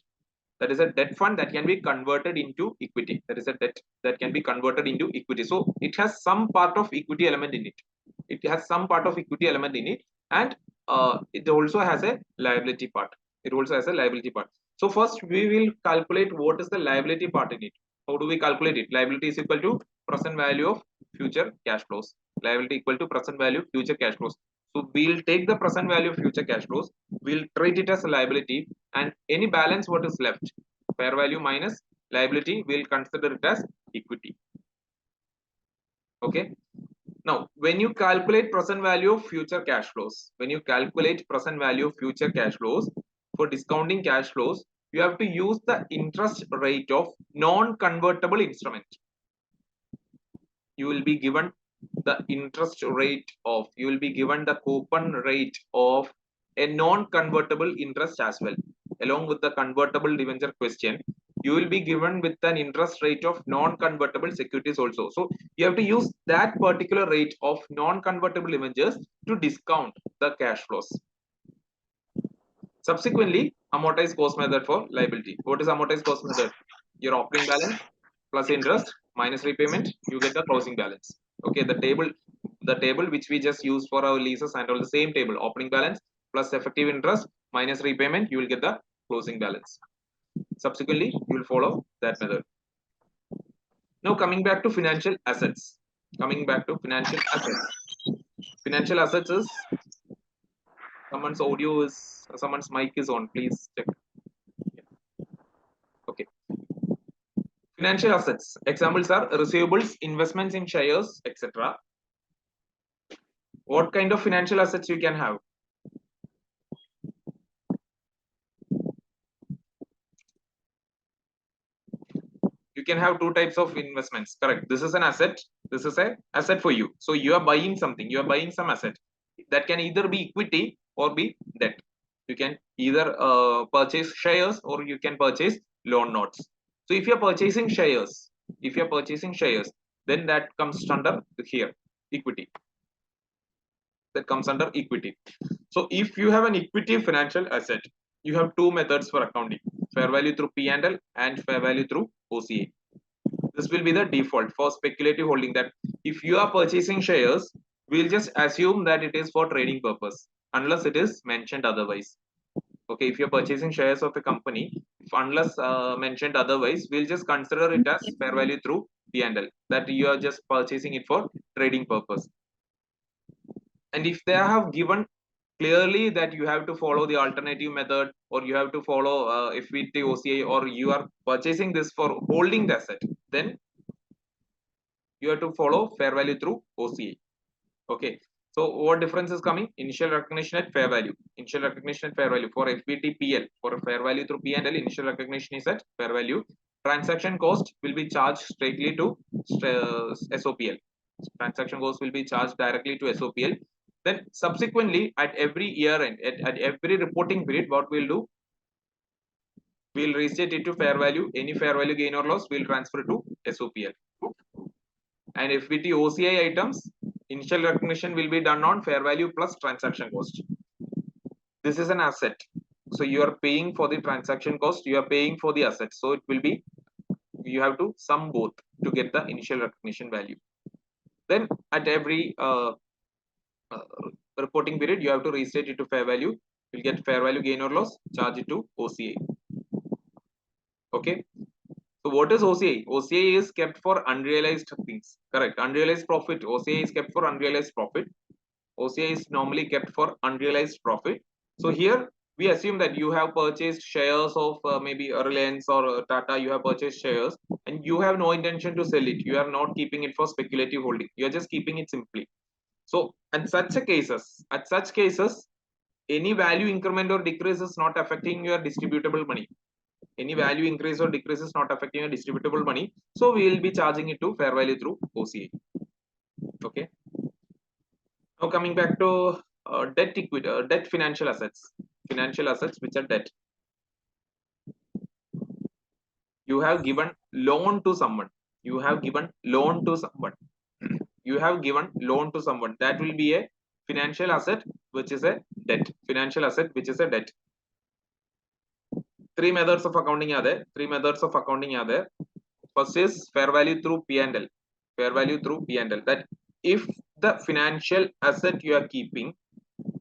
That is a debt fund that can be converted into equity. That is a debt that can be converted into equity. So it has some part of equity element in it. It has some part of equity element in it, and it also has a liability part. It also has a liability part. So first we will calculate what is the liability part in it. How do we calculate it? Liability is equal to present value of future cash flows. Liability equal to present value of future cash flows. So we'll take the present value of future cash flows, we'll treat it as a liability, and any balance what is left, fair value minus liability, we'll consider it as equity. Okay. Now, when you calculate present value of future cash flows, for discounting cash flows, you have to use the interest rate of non-convertible instrument. You will be given the interest rate of, you will be given the coupon rate of a non-convertible interest as well. Along with the convertible debenture question, you will be given with an interest rate of non-convertible securities also. So you have to use that particular rate of non-convertible debentures to discount the cash flows. Subsequently, amortized cost method for liability. What is amortized cost method? Your opening balance plus interest minus repayment, you get the closing balance. Okay, the table which we just used for our leases and all the same table, opening balance plus effective interest minus repayment, you will get the closing balance. Subsequently, you will follow that method. Now coming back to financial assets. Financial assets is, someone's mic is on, please check. Okay. Financial assets. Examples are receivables, investments in shares, etc. What kind of financial assets you can have? You can have two types of investments. Correct. This is an asset. This is an asset for you. So you are buying something. You are buying some asset. That can either be equity or be debt. You can either purchase shares or you can purchase loan notes. So if you are purchasing shares, then that comes under here, equity. That comes under equity. So if you have an equity financial asset, you have two methods for accounting: fair value through P&L and fair value through OCA. This will be the default for speculative holding, that if you are purchasing shares, we'll just assume that it is for trading purpose unless it is mentioned otherwise. Okay, if you're purchasing shares of a company, unless mentioned otherwise, we'll just consider it as fair value through P&L, that you are just purchasing it for trading purpose. And if they have given clearly that you have to follow the alternative method, or you have to follow FVT OCA, or you are purchasing this for holding the asset, then you have to follow fair value through OCA. Okay. So what difference is coming? Initial recognition at fair value. For FVT PL, for a fair value through P&L, initial recognition is at fair value. Transaction cost will be charged straightly to SOPL. Transaction cost will be charged directly to SOPL. Then subsequently, at every year end, at every reporting period, what we'll do? We'll restate it to fair value. Any fair value gain or loss, we'll transfer to SOPL. And FVT OCI items, initial recognition will be done on fair value plus transaction cost. This is an asset. So you are paying for the transaction cost, you are paying for the asset. So it will be, you have to sum both to get the initial recognition value. Then at every reporting period, you have to restate it to fair value. You'll get fair value gain or loss, charge it to OCA. Okay. So what is OCA? OCA is kept for unrealized things. Correct. Unrealized profit. OCA is kept for unrealized profit. OCA is normally kept for unrealized profit. So here we assume that you have purchased shares of maybe Reliance or Tata. You have purchased shares and you have no intention to sell it. You are not keeping it for speculative holding. You are just keeping it simply. So at such cases, any value increment or decrease is not affecting your distributable money. Any value increase or decrease is not affecting your distributable money. So we will be charging it to fair value through OCA. Okay. Now coming back to debt equity, debt financial assets which are debt. You have given loan to someone. That will be a financial asset which is a debt. Three methods of accounting are there. First is fair value through P&L. Fair value through P&L. That if the financial asset you are keeping,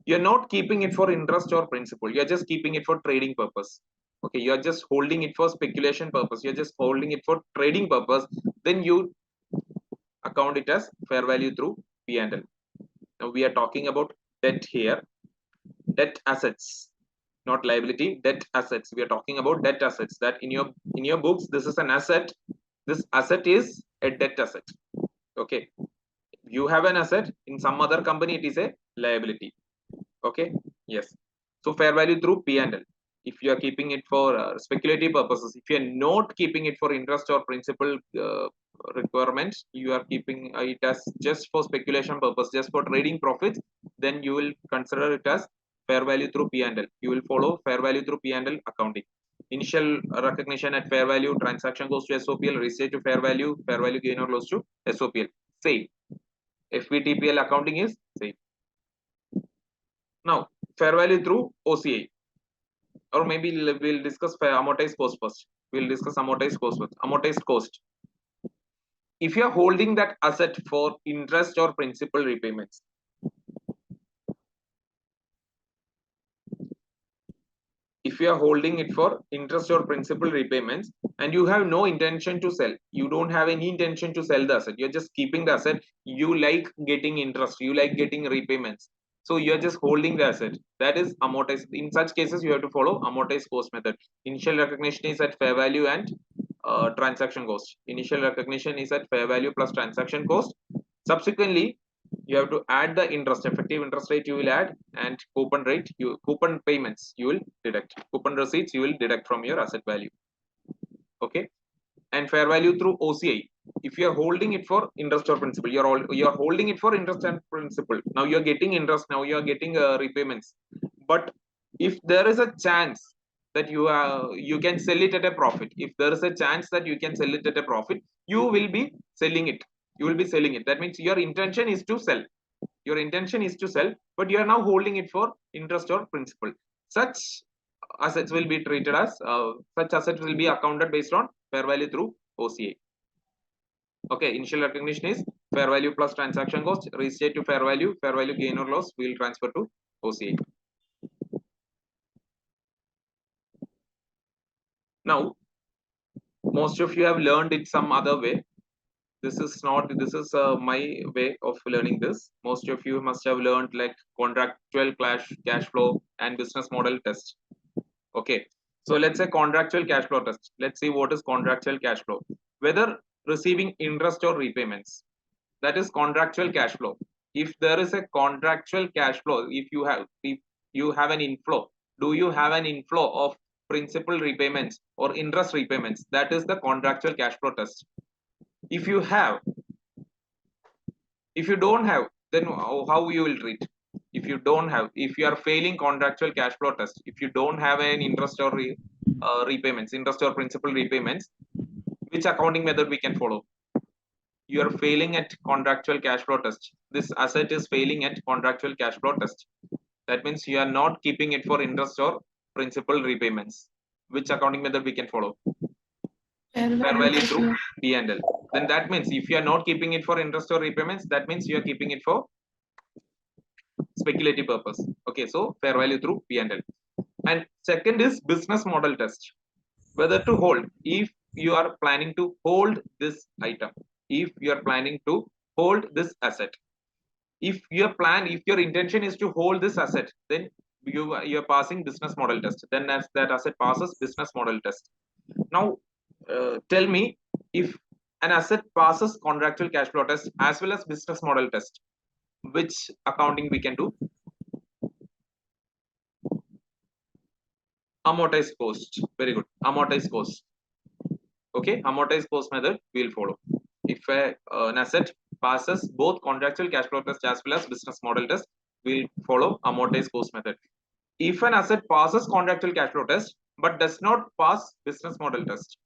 you're not keeping it for interest or principal. You're just keeping it for trading purpose. Okay, you're just holding it for speculation purpose. You're just holding it for trading purpose. Then you account it as fair value through P&L. Now we are talking about debt here. Debt assets, not liability. Debt assets. We are talking about debt assets. That in your books, this is an asset. This asset is a debt asset. Okay, you have an asset in some other company. It is a liability. Okay, yes. So fair value through P&L. If you are keeping it for speculative purposes, if you are not keeping it for interest or principal requirements, you are keeping it as just for speculation purpose, just for trading profits, then you will consider it as fair value through P&L. You will follow fair value through P&L accounting. Initial recognition at fair value, transaction goes to SOPL, restate to fair value gain or loss to SOPL. Same. FVTPL accounting is same. Now, fair value through OCI, or maybe we'll discuss amortized cost first. We'll discuss amortized cost first. Amortized cost. If you are holding that asset for interest or principal repayments, if you are holding it for interest or principal repayments and you have no intention to sell, you don't have any intention to sell the asset, you're just keeping the asset, you like getting interest, you like getting repayments, so you're just holding the asset, that is amortized. In such cases you have to follow amortized cost method. Initial recognition is at fair value and transaction cost. Initial recognition is at fair value plus transaction cost. Subsequently you have to add the interest, effective interest rate you will add, and coupon rate, coupon payments you will deduct, coupon receipts you will deduct from your asset value. Okay, and fair value through OCI. If you are holding it for interest or principal, you are holding it for interest and principal. Now you are getting interest, now you are getting repayments. But if there is a chance that you can sell it at a profit, if there is a chance that you can sell it at a profit, you will be selling it. You will be selling it. That means your intention is to sell. Your intention is to sell, but you are now holding it for interest or principal. Such assets will be treated as such assets will be accounted based on fair value through OCI. Okay, initial recognition is fair value plus transaction cost, restate to fair value gain or loss will transfer to OCI. Now, most of you have learned it some other way. This is my way of learning this. Most of you must have learned like contractual cash flow and business model test. Okay, so let's say contractual cash flow test. Let's see what is contractual cash flow. Whether receiving interest or repayments, that is contractual cash flow. If there is a contractual cash flow, if you have an inflow, do you have an inflow of principal repayments or interest repayments? That is the contractual cash flow test. If you have, if you don't have, then how you will treat? If you don't have, if you are failing contractual cash flow test, if you don't have an interest or repayments, interest or principal repayments, which accounting method we can follow? You are failing at contractual cash flow test. This asset is failing at contractual cash flow test. That means you are not keeping it for interest or principal repayments. Which accounting method we can follow? Fair value through P&L. Then that means if you are not keeping it for interest or repayments, that means you are keeping it for speculative purpose. Okay, so fair value through P&L. And second is business model test. Whether to hold. If you are planning to hold this item, if you are planning to hold this asset, if your intention is to hold this asset, then you are passing business model test. Then as that asset passes business model test. Now tell me, if an asset passes contractual cash flow test as well as business model test, which accounting we can do? Amortized cost. Very good. Amortized cost. Okay, amortized cost method we will follow. If an asset passes both contractual cash flow test as well as business model test, we will follow amortized cost method. If an asset passes contractual cash flow test but does not pass business model test,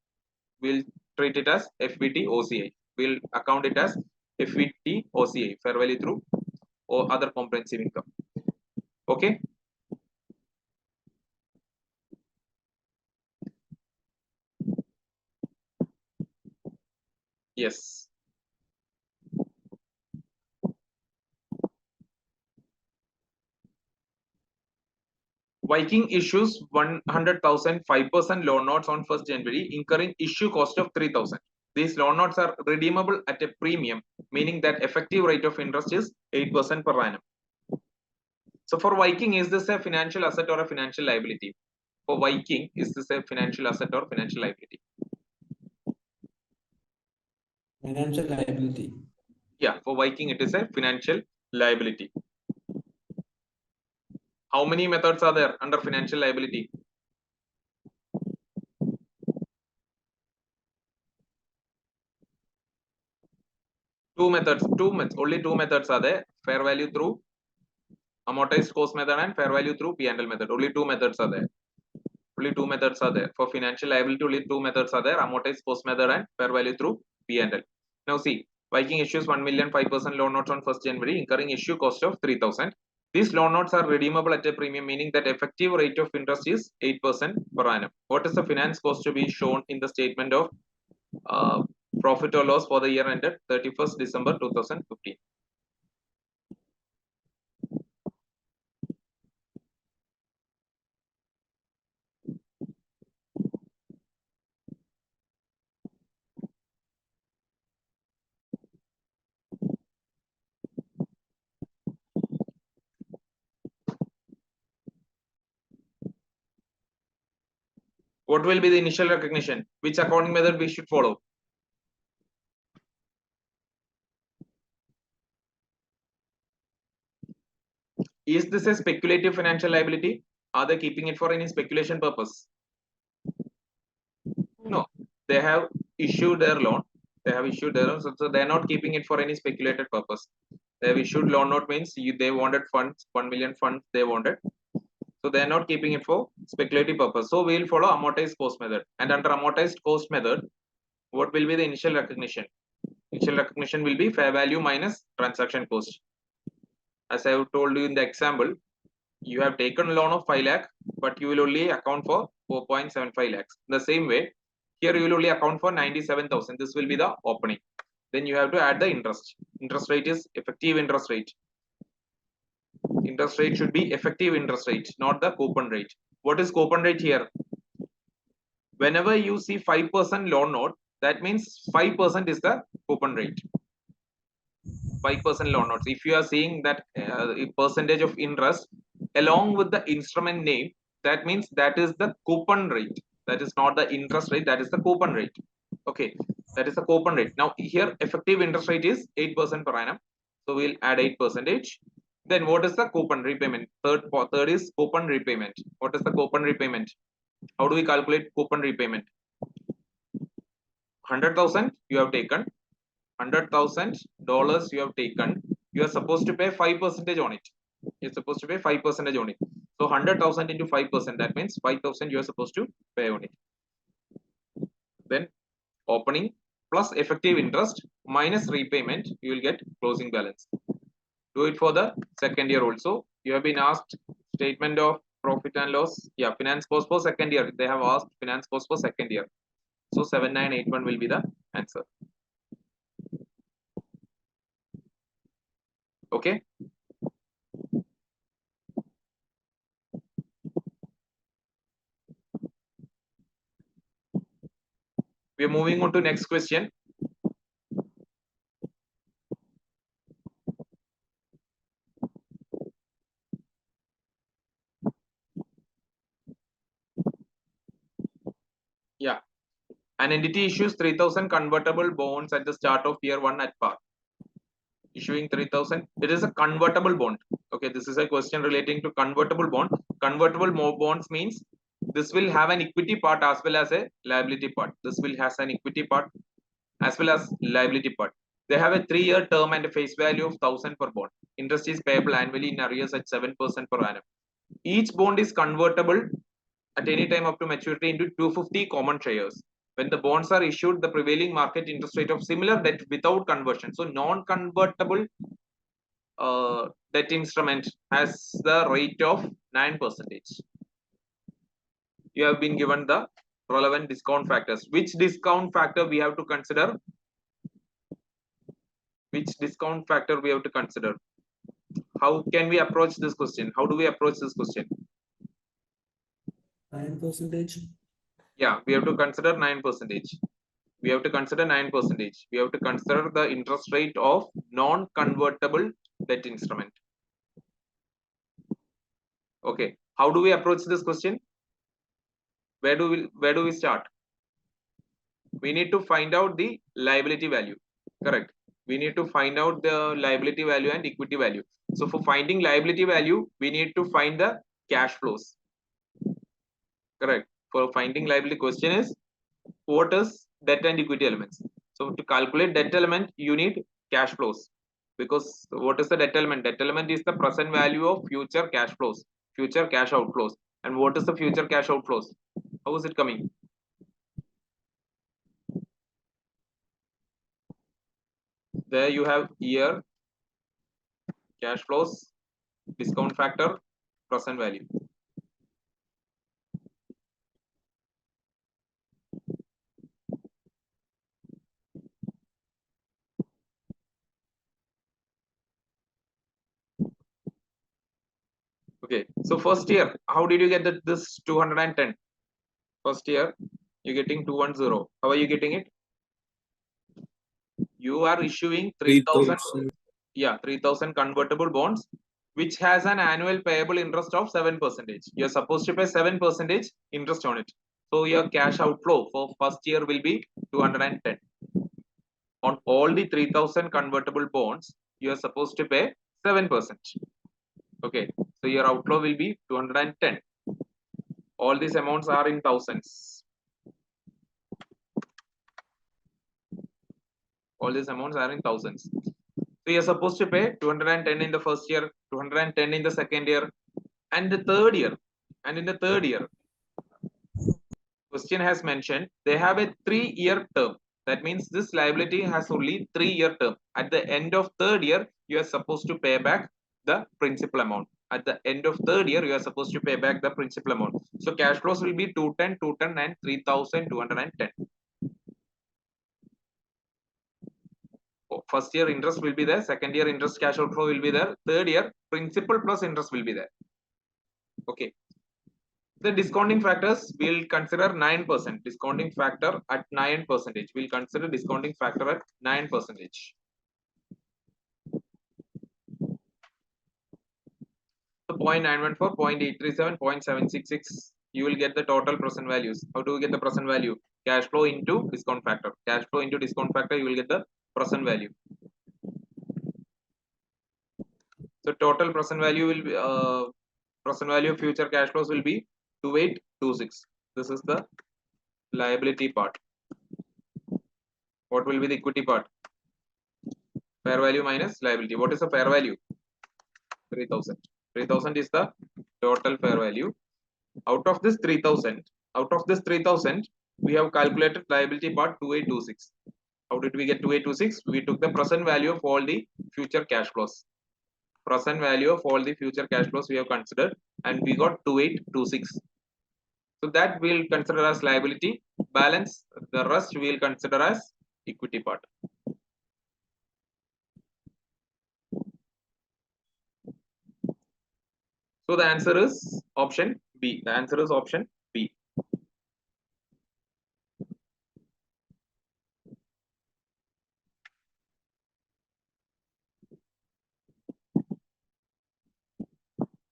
we'll treat it as FVT OCI. We'll account it as FVT OCI, fair value through or other comprehensive income. Okay. Viking issues 100,000 5% loan notes on 1st January, incurring issue cost of 3,000. These loan notes are redeemable at a premium, meaning that effective rate of interest is 8% per annum. So for Viking, is this a financial asset or a financial liability? For Viking, is this a financial asset or financial liability? Financial liability. Yeah, for Viking, it is a financial liability. How many methods are there under financial liability? Only two methods are there. Fair value through amortized cost method and fair value through P&L method. Only two methods are there. Only two methods are there. For financial liability, only two methods are there. Amortized cost method and fair value through P&L. Now see, Viking issues 1 million 5% loan notes on 1st January, incurring issue cost of 3,000. These loan notes are redeemable at a premium, meaning that effective rate of interest is 8% per annum. What is the finance cost to be shown in the statement of profit or loss for the year ended 31st December 2015? What will be the initial recognition? Which accounting method we should follow? Is this a speculative financial liability? Are they keeping it for any speculation purpose? No, they have issued their loan. They have issued their loan, so they are not keeping it for any speculated purpose. They have issued loan note means they wanted funds, 1 million funds they wanted. So they are not keeping it for speculative purpose. So we will follow amortized cost method. And under amortized cost method, what will be the initial recognition? Initial recognition will be fair value minus transaction cost. As I have told you in the example, you have taken a loan of 5 lakh, but you will only account for 4.75 lakhs. The same way, here you will only account for 97,000. This will be the opening. Then you have to add the interest. Interest rate is effective interest rate. Interest rate should be effective interest rate, not the coupon rate. What is coupon rate here? Whenever you see 5% loan note, that means 5% is the coupon rate. 5% loan notes. If you are seeing that percentage of interest along with the instrument name, that means that is the coupon rate. That is not the interest rate, that is the coupon rate. Okay, that is the coupon rate. Now here effective interest rate is 8% per annum. So we'll add 8%. Then what is the coupon repayment? Third is coupon repayment. What is the coupon repayment? How do we calculate coupon repayment? 100,000 you have taken. $100,000 you have taken. You are supposed to pay 5% on it. You're supposed to pay 5% on it. So 100,000 into 5%, that means 5,000 you are supposed to pay on it. Then opening plus effective interest minus repayment, you will get closing balance. Do it for the second year also. You have been asked statement of profit and loss. Yeah, finance cost for second year. They have asked finance cost for second year. So 7981 will be the answer. Okay. We are moving on to next question. Yeah. An entity issues 3,000 convertible bonds at the start of year 1 at par. Issuing 3,000. It is a convertible bond. Okay, this is a question relating to convertible bond. Convertible bonds means this will have an equity part as well as a liability part. This will has an equity part as well as liability part. They have a 3-year term and a face value of 1,000 per bond. Interest is payable annually in arrears at 7% per annum. Each bond is convertible at any time up to maturity into 250 common shares. When the bonds are issued, the prevailing market interest rate of similar debt without conversion. So non-convertible debt instrument has the rate of 9%. You have been given the relevant discount factors. Which discount factor we have to consider? Which discount factor we have to consider? How can we approach this question? How do we approach this question? 9%. Yeah, we have to consider 9%. We have to consider 9%. We have to consider the interest rate of non-convertible debt instrument. Okay, how do we approach this question? Where do we start? We need to find out the liability value. Correct. We need to find out the liability value and equity value. So for finding liability value, we need to find the cash flows. Correct. For finding liability, question is what is debt and equity elements. So to calculate debt element, you need cash flows. Because what is the debt element? Debt element is the present value of future cash flows, future cash outflows. And what is the future cash outflows? How is it coming? There you have year, cash flows, discount factor, present value. Okay, so first year, how did you get this 210? First year, you're getting 210. How are you getting it? You are issuing 3,000. 3,000. Yeah, 3,000 convertible bonds, which has an annual payable interest of 7%. You're supposed to pay 7% interest on it. So your cash outflow for first year will be 210. On all the 3,000 convertible bonds, you are supposed to pay 7%. Okay, so your outflow will be 210. All these amounts are in thousands. All these amounts are in thousands. So you're supposed to pay 210 in the first year, 210 in the second year, and the third year. And in the third year, question has mentioned they have a 3-year term. That means this liability has only 3-year term. At the end of third year, you are supposed to pay back the principal amount. At the end of third year, you are supposed to pay back the principal amount. So cash flows will be 210, 210, and 3,210. First year interest will be there, second year interest cash outflow will be there, third year principal plus interest will be there. Okay. The discounting factors will consider 9%. Discounting factor at 9%. We'll consider discounting factor at 9%. So 0.914, 0.837, 0.766. You will get the total present values. How do we get the present value? Cash flow into discount factor. Cash flow into discount factor, you will get the present value. So total present value will be present value of future cash flows will be 2826. This is the liability part. What will be the equity part? Fair value minus liability. What is the fair value? 3,000. 3,000 is the total fair value. Out of this 3,000, we have calculated liability part 2826. How did we get 2826? We took the present value of all the future cash flows. Present value of all the future cash flows we have considered, and we got 2826. So that we'll consider as liability. Balance, the rest we'll consider as equity part. So the answer is option B. The answer is option B.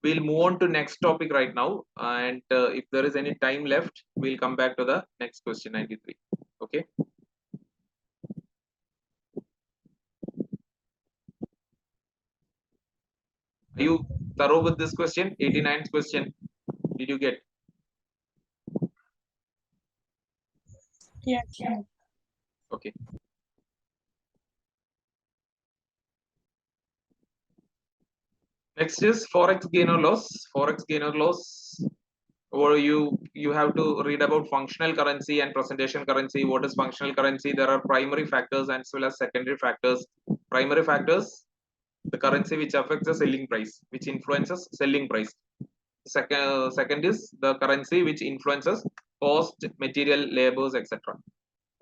We'll move on to next topic right now, and if there is any time left, we'll come back to the next question 93. Okay. Are you thorough with this question? 89th question. Did you get? Yes. Okay. Next is forex gain or loss. Forex gain or loss. Or you have to read about functional currency and presentation currency. What is functional currency? There are primary factors as well as secondary factors. Primary factors, the currency which affects the selling price, which influences selling price. Second is the currency which influences cost, material, labors, etc.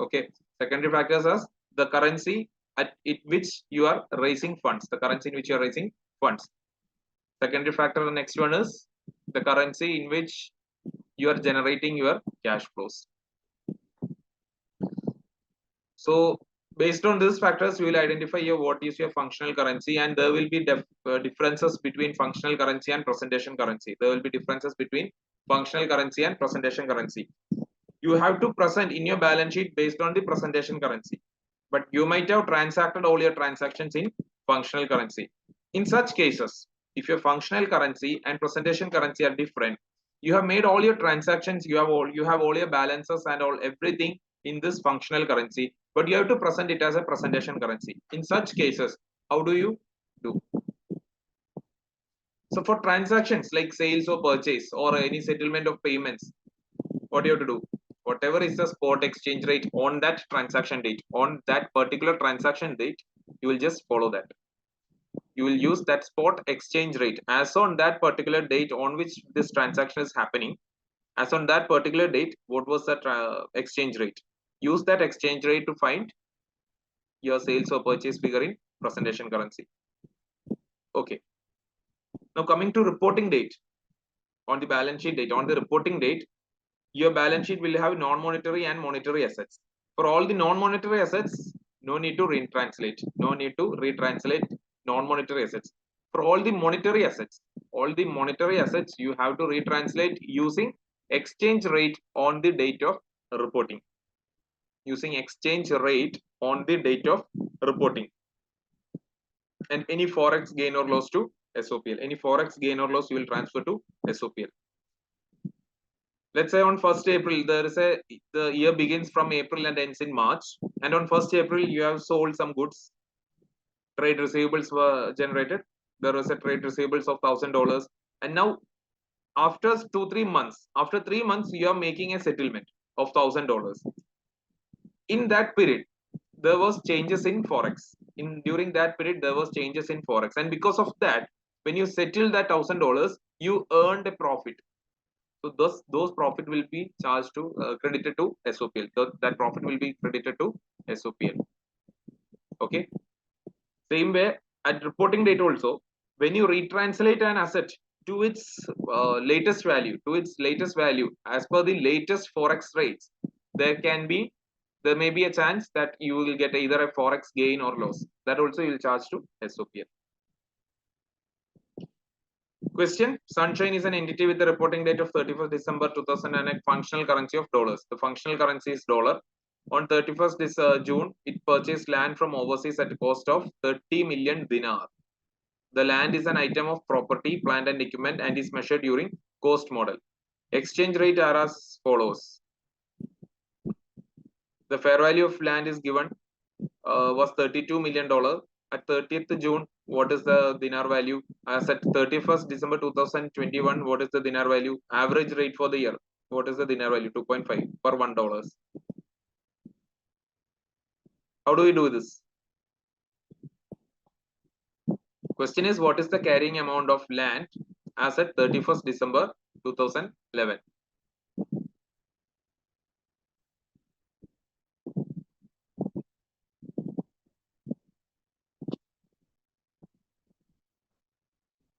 Okay. Secondary factors are the currency at which you are raising funds. The currency in which you are raising funds. Secondary factor, the next one is the currency in which you are generating your cash flows. So based on these factors, you will identify what is your functional currency, and there will be differences between functional currency and presentation currency. There will be differences between functional currency and presentation currency. You have to present in your balance sheet based on the presentation currency, but you might have transacted all your transactions in functional currency. In such cases, if your functional currency and presentation currency are different, you have made all your transactions, you have all your balances and everything in this functional currency, but you have to present it as a presentation currency. In such cases, how do you do? So for transactions like sales or purchase or any settlement of payments, what do you have to do? Whatever is the spot exchange rate on that transaction date, on that particular transaction date, you will just follow that. You will use that spot exchange rate as on that particular date on which this transaction is happening. As on that particular date, what was that exchange rate? Use that exchange rate to find your sales or purchase figure in presentation currency. Okay. Now coming to reporting date, on the balance sheet date, on the reporting date, your balance sheet will have non-monetary and monetary assets. For all the non-monetary assets, no need to retranslate. No need to retranslate non-monetary assets. For all the monetary assets, you have to retranslate using exchange rate on the date of reporting. Using exchange rate on the date of reporting. And any forex gain or loss to SOPL. Any forex gain or loss you will transfer to SOPL. Let's say on 1st April, the year begins from April and ends in March. And on 1st April, you have sold some goods. Trade receivables were generated. There was a trade receivables of $1,000. And now, after 3 months, you are making a settlement of $1,000. In that period, there was changes in forex. During that period, there was changes in forex. And because of that, when you settle that $1,000, you earned a profit. So those profit will be charged to credited to SOPL. That profit will be credited to SOPL. Okay. Same way at reporting date also, when you retranslate an asset to its latest value, as per the latest forex rates, there may be a chance that you will get either a forex gain or loss. That also you will charge to SOPL. Question: Sunshine is an entity with the reporting date of 31st December 2000 and a functional currency of dollars. The functional currency is dollar. On 31st June, it purchased land from overseas at a cost of 30 million dinar. The land is an item of property, plant and equipment and is measured during cost model. Exchange rate are as follows. The fair value of land is given was $32 million. At 30th June, what is the dinar value? As at 31st December 2021, what is the dinar value? Average rate for the year, what is the dinar value? 2.5 per $1. How do we do this? Question is, what is the carrying amount of land as at 31st December 2011?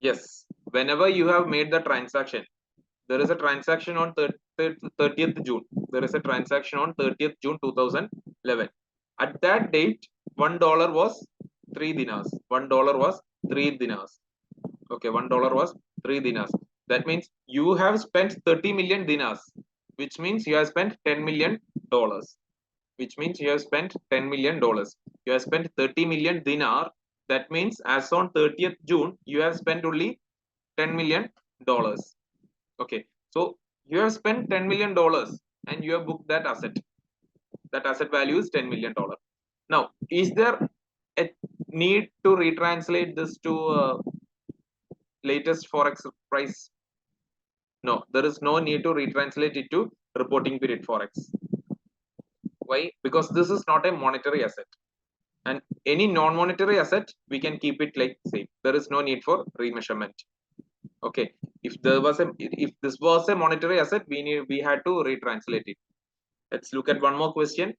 Yes, whenever you have made the transaction, there is a transaction on 30th June. There is a transaction on 30th June 2011. At that date, $1 was 3 dinars. $1 was 3 dinars. Okay, $1 was 3 dinars. That means you have spent 30 million dinars, which means you have spent $10 million. Which means you have spent $10 million. You have spent 30 million dinar. That means as on 30th June, you have spent only $10 million. Okay, so you have spent $10 million and you have booked that asset. That asset value is $10 million. Now, is there a need to retranslate this to latest forex price? No, there is no need to retranslate it to reporting period forex. Why? Because this is not a monetary asset. And any non-monetary asset, we can keep it like same. There is no need for remeasurement. Okay, if this was a monetary asset, we had to retranslate it. Let's look at one more question.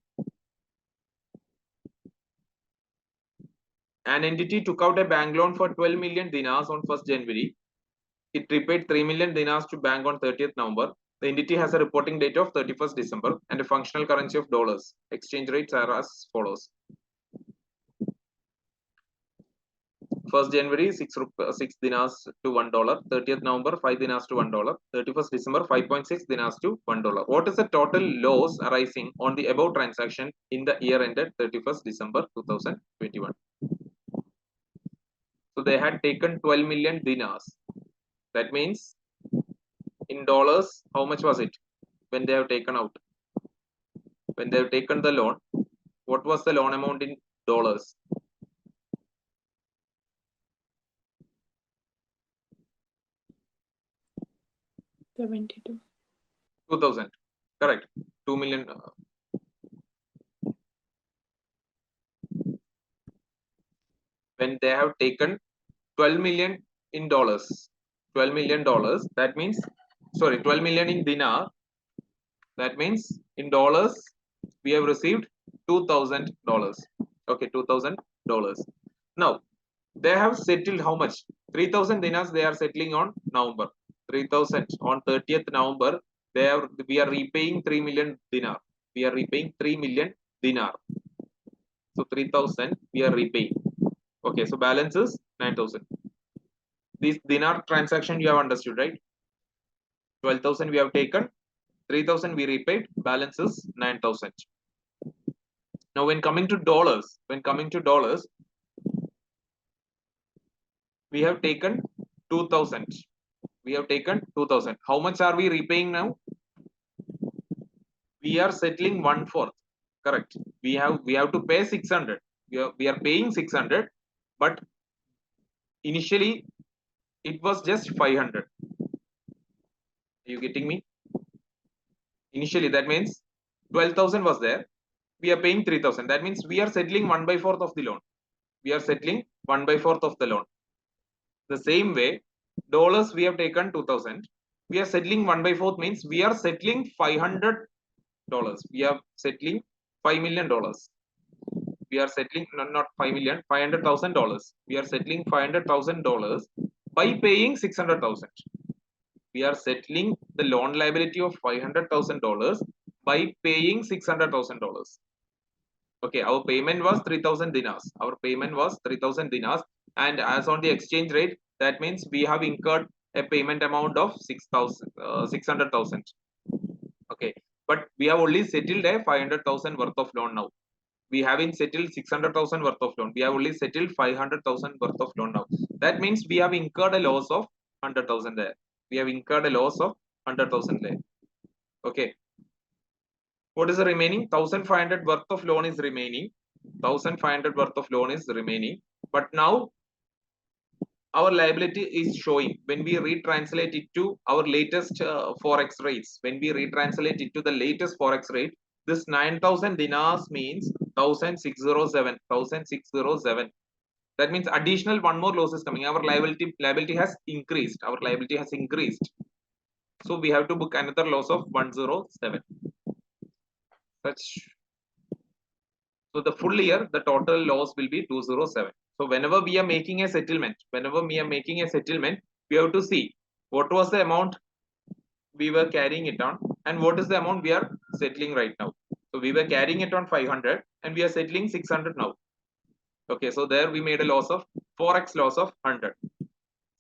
An entity took out a bank loan for 12 million dinars on 1st January. It repaid 3 million dinars to bank on 30th November. The entity has a reporting date of 31st December and a functional currency of dollars. Exchange rates are as follows. 1st January 6 dinars to $1, 30th November 5 dinars to $1, 31st December 5.6 dinars to $1. What is the total loss arising on the above transaction in the year ended 31st December 2021? So they had taken 12 million dinars. That means in dollars, how much was it when they have taken out? When they have taken the loan, what was the loan amount in dollars? 2,000. Correct. 2 million. When they have taken 12 million in dollars, $12 million, that means, sorry, 12 million in dinar, that means in dollars, we have received $2,000. Okay, $2,000. Now, they have settled how much? 3,000 dinars they are settling on November. 3,000 on 30th November, we are repaying 3 million dinar. We are repaying 3 million dinar. So 3,000 we are repaying. Okay, so balance is 9,000. This dinar transaction you have understood, right? 12,000 we have taken, 3,000 we repaid, balance is 9,000. Now when coming to dollars, we have taken 2,000. We have taken 2,000. How much are we repaying now? We are settling 1/4. Correct. We have to pay 600. We are paying 600, but initially it was just 500. Are you getting me? Initially, that means 12,000 was there. We are paying 3,000. That means we are settling 1/4 of the loan. We are settling 1/4 of the loan. The same way, dollars we have taken 2,000. We are settling 1/4 means we are settling $500. We are settling $5 million. We are settling not 5 million, $500,000. We are settling $500,000 by paying 600,000. We are settling the loan liability of $500,000 by paying $600,000. Okay, our payment was 3,000 dinars. Our payment was 3,000 dinars, and as on the exchange rate, that means we have incurred a payment amount of 600,000. Okay, but we have only settled a 500,000 worth of loan now. We haven't settled 600,000 worth of loan. We have only settled 500,000 worth of loan now. That means we have incurred a loss of 100,000 there. We have incurred a loss of 100,000 there. Okay. What is the remaining? 1,500 worth of loan is remaining. 1,500 worth of loan is remaining. But now our liability is showing when we retranslate it to our latest forex rates. When we retranslate it to the latest forex rate, this 9,000 dinars means 1,607. 1,607. That means additional one more loss is coming. Our liability has increased. Our liability has increased. So we have to book another loss of 107. So the full year, the total loss will be 207. So whenever we are making a settlement, we have to see what was the amount we were carrying it on and what is the amount we are settling right now. So we were carrying it on 500 and we are settling 600 now. Okay, so there we made a loss of forex loss of 100.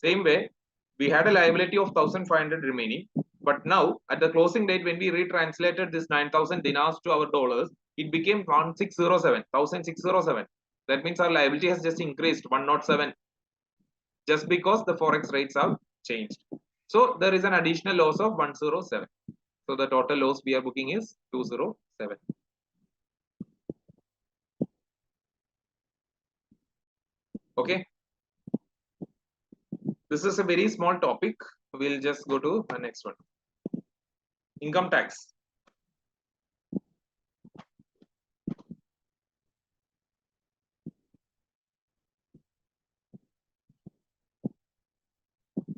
Same way, we had a liability of 1,500 remaining, but now at the closing date, when we retranslated this 9,000 dinars to our dollars, it became 1,607. 1,607. That means our liability has just increased 107, just because the forex rates have changed. So there is an additional loss of 107. So the total loss we are booking is 207. Okay. This is a very small topic. We'll just go to the next one. Income tax.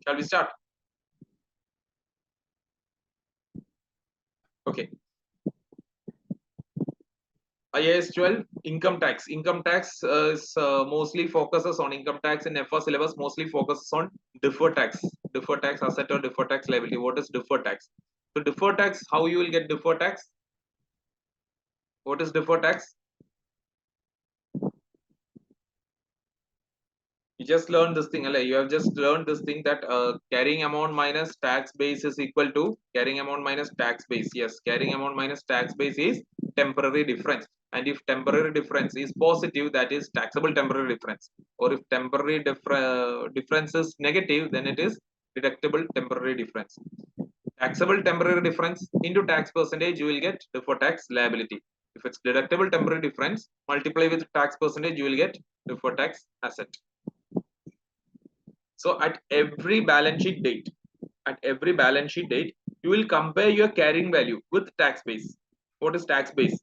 Shall we start? Okay. IAS 12, income tax. Income tax is mostly focuses on income tax in FR syllabus, mostly focuses on deferred tax. Deferred tax asset or deferred tax liability. What is deferred tax? So deferred tax, how you will get deferred tax? What is deferred tax? You just learned this thing, you have just learned this thing that carrying amount minus tax base is equal to carrying amount minus tax base. Yes, carrying amount minus tax base is temporary difference. And if temporary difference is positive, that is taxable temporary difference. Or if temporary difference is negative, then it is deductible temporary difference. Taxable temporary difference into tax percentage, you will get deferred tax liability. If it's deductible temporary difference, multiply with tax percentage, you will get deferred tax asset. So at every balance sheet date, you will compare your carrying value with tax base. What is tax base?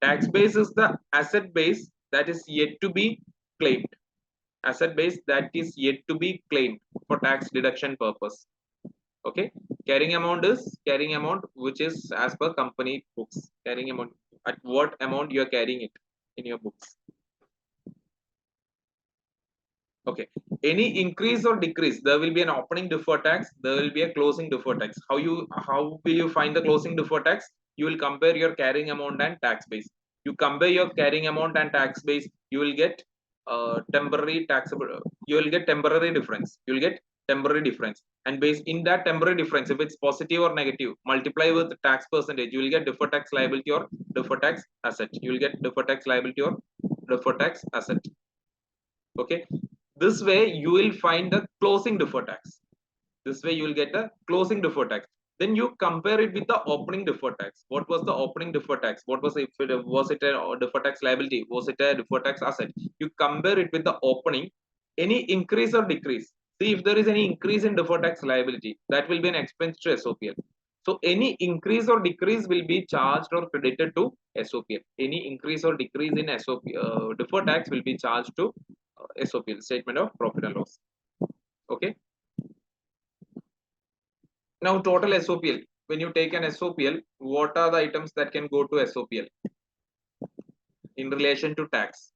Tax base is the asset base that is yet to be claimed. Asset base that is yet to be claimed for tax deduction purpose. Okay, carrying amount is carrying amount which is as per company books. Carrying amount, at what amount you are carrying it in your books. Okay, any increase or decrease, there will be an opening deferred tax, there will be a closing deferred tax. How will you find the closing deferred tax? You will compare your carrying amount and tax base. You compare your carrying amount and tax base, you will get temporary taxable, you will get temporary difference. You will get temporary difference, and based in that temporary difference, if it's positive or negative, multiply with tax percentage, you will get deferred tax liability or deferred tax asset. You will get deferred tax liability or deferred tax asset. Okay, this way you will find the closing deferred tax. This way you will get the closing deferred tax. Then you compare it with the opening deferred tax. What was the opening deferred tax? What was it? Was it a deferred tax liability? Was it a deferred tax asset? You compare it with the opening. Any increase or decrease? See, if there is any increase in deferred tax liability, that will be an expense to SOPL. So any increase or decrease will be charged or credited to SOPL. Any increase or decrease in deferred tax will be charged to SOPL, statement of profit and loss. Okay. Now total SOPL. When you take an SOPL, what are the items that can go to SOPL in relation to tax?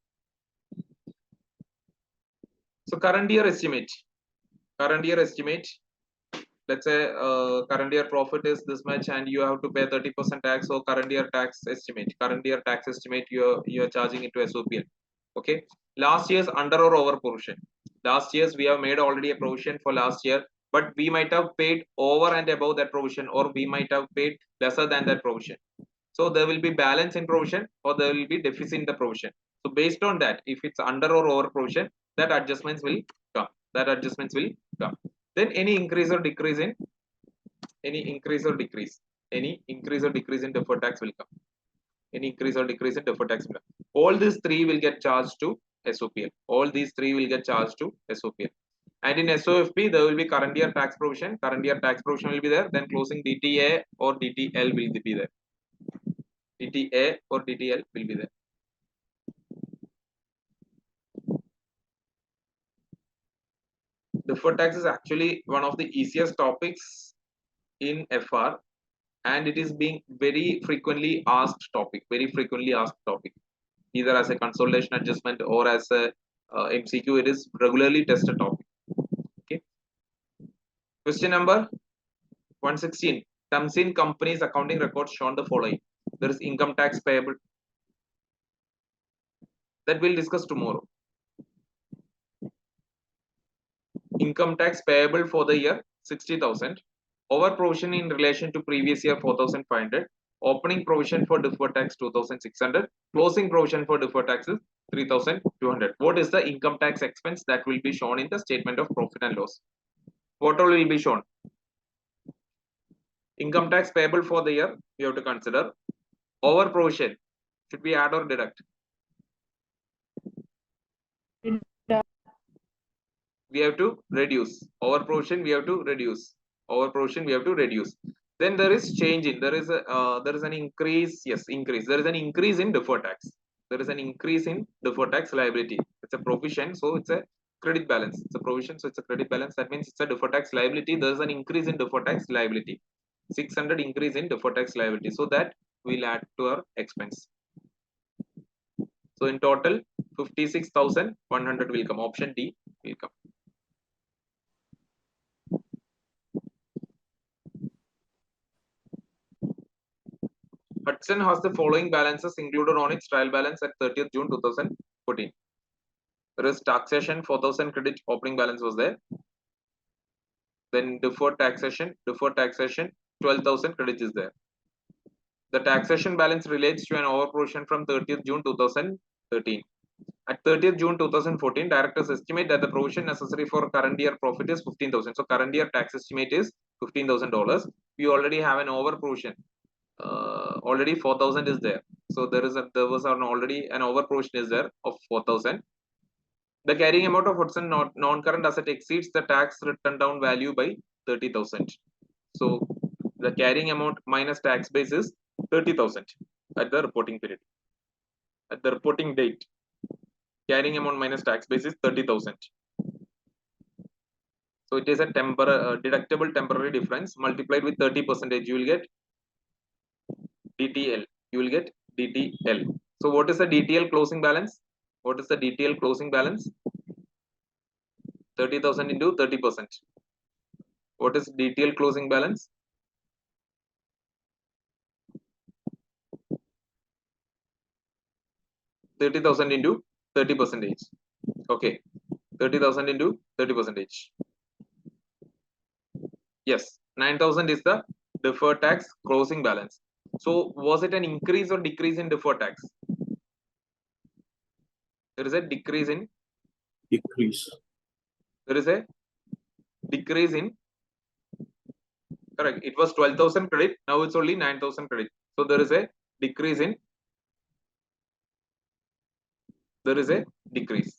So current year estimate. Let's say current year profit is this much and you have to pay 30% tax. So current year tax estimate you are charging it to SOPL. Okay, last year's under or over provision. Last year's we have made already a provision for last year, but we might have paid over and above that provision, or we might have paid lesser than that provision. So there will be balance in provision or there will be deficit in the provision. So based on that, if it's under or over provision, that adjustments will come. Then any increase or decrease in deferred tax will come. Any increase or decrease in deferred tax will come. All these three will get charged to SOPL. And in SOFP, there will be current year tax provision. Current year tax provision will be there. Then closing DTA or DTL will be there. DTA or DTL will be there. Deferred tax is actually one of the easiest topics in FR, and it is being very frequently asked topic. Either as a consolidation adjustment or as a MCQ, it is regularly tested topic. Okay. Question number 116. Terms in company's accounting records shown the following. There is income tax payable. That we'll discuss tomorrow. Income tax payable for the year 60,000. Over provision in relation to previous year 4,500. Opening provision for deferred tax 2,600. Closing provision for deferred tax is 3,200. What is the income tax expense that will be shown in the statement of profit and loss? What all will be shown? Income tax payable for the year, you have to consider. Over provision, should we add or deduct? We have to reduce. Over provision, we have to reduce. Then there is change in, there is an increase. Yes, increase. There is an increase in deferred tax. Liability. It's a provision, so it's a credit balance. It's a provision, so it's a credit balance. That means it's a deferred tax liability. There is an increase in deferred tax liability. 600 increase in deferred tax liability. So that we'll add to our expense. So in total, 56,100 will come. Option D will come. Hudson has the following balances included on its trial balance at 30th June 2014. There is taxation, 4,000 credit opening balance was there. Then deferred taxation, 12,000 credit is there. The taxation balance relates to an overprovision from 30th June 2013. At 30th June 2014, directors estimate that the provision necessary for current year profit is 15,000. So current year tax estimate is $15,000. We already have an over provision. Already 4,000 is there. So there was already an over provision is there of 4,000. The carrying amount of Hudson non-current asset exceeds the tax written down value by 30,000. So the carrying amount minus tax base is 30,000 at the reporting period. At the reporting date, carrying amount minus tax base is 30,000. So it is a deductible temporary difference multiplied with 30%. You will get DTL. You will get DTL. So what is the DTL closing balance? What is the DTL closing balance? 30,000 into 30%. What is DTL closing balance? 30,000 into 30%. Okay, 30,000 into 30%. Yes, 9,000 is the deferred tax closing balance. So was it an increase or decrease in deferred tax? There is a decrease in. Decrease. There is a decrease in. Correct. It was 12,000 credit. Now it's only 9,000 credit. So there is a decrease in. There is a decrease.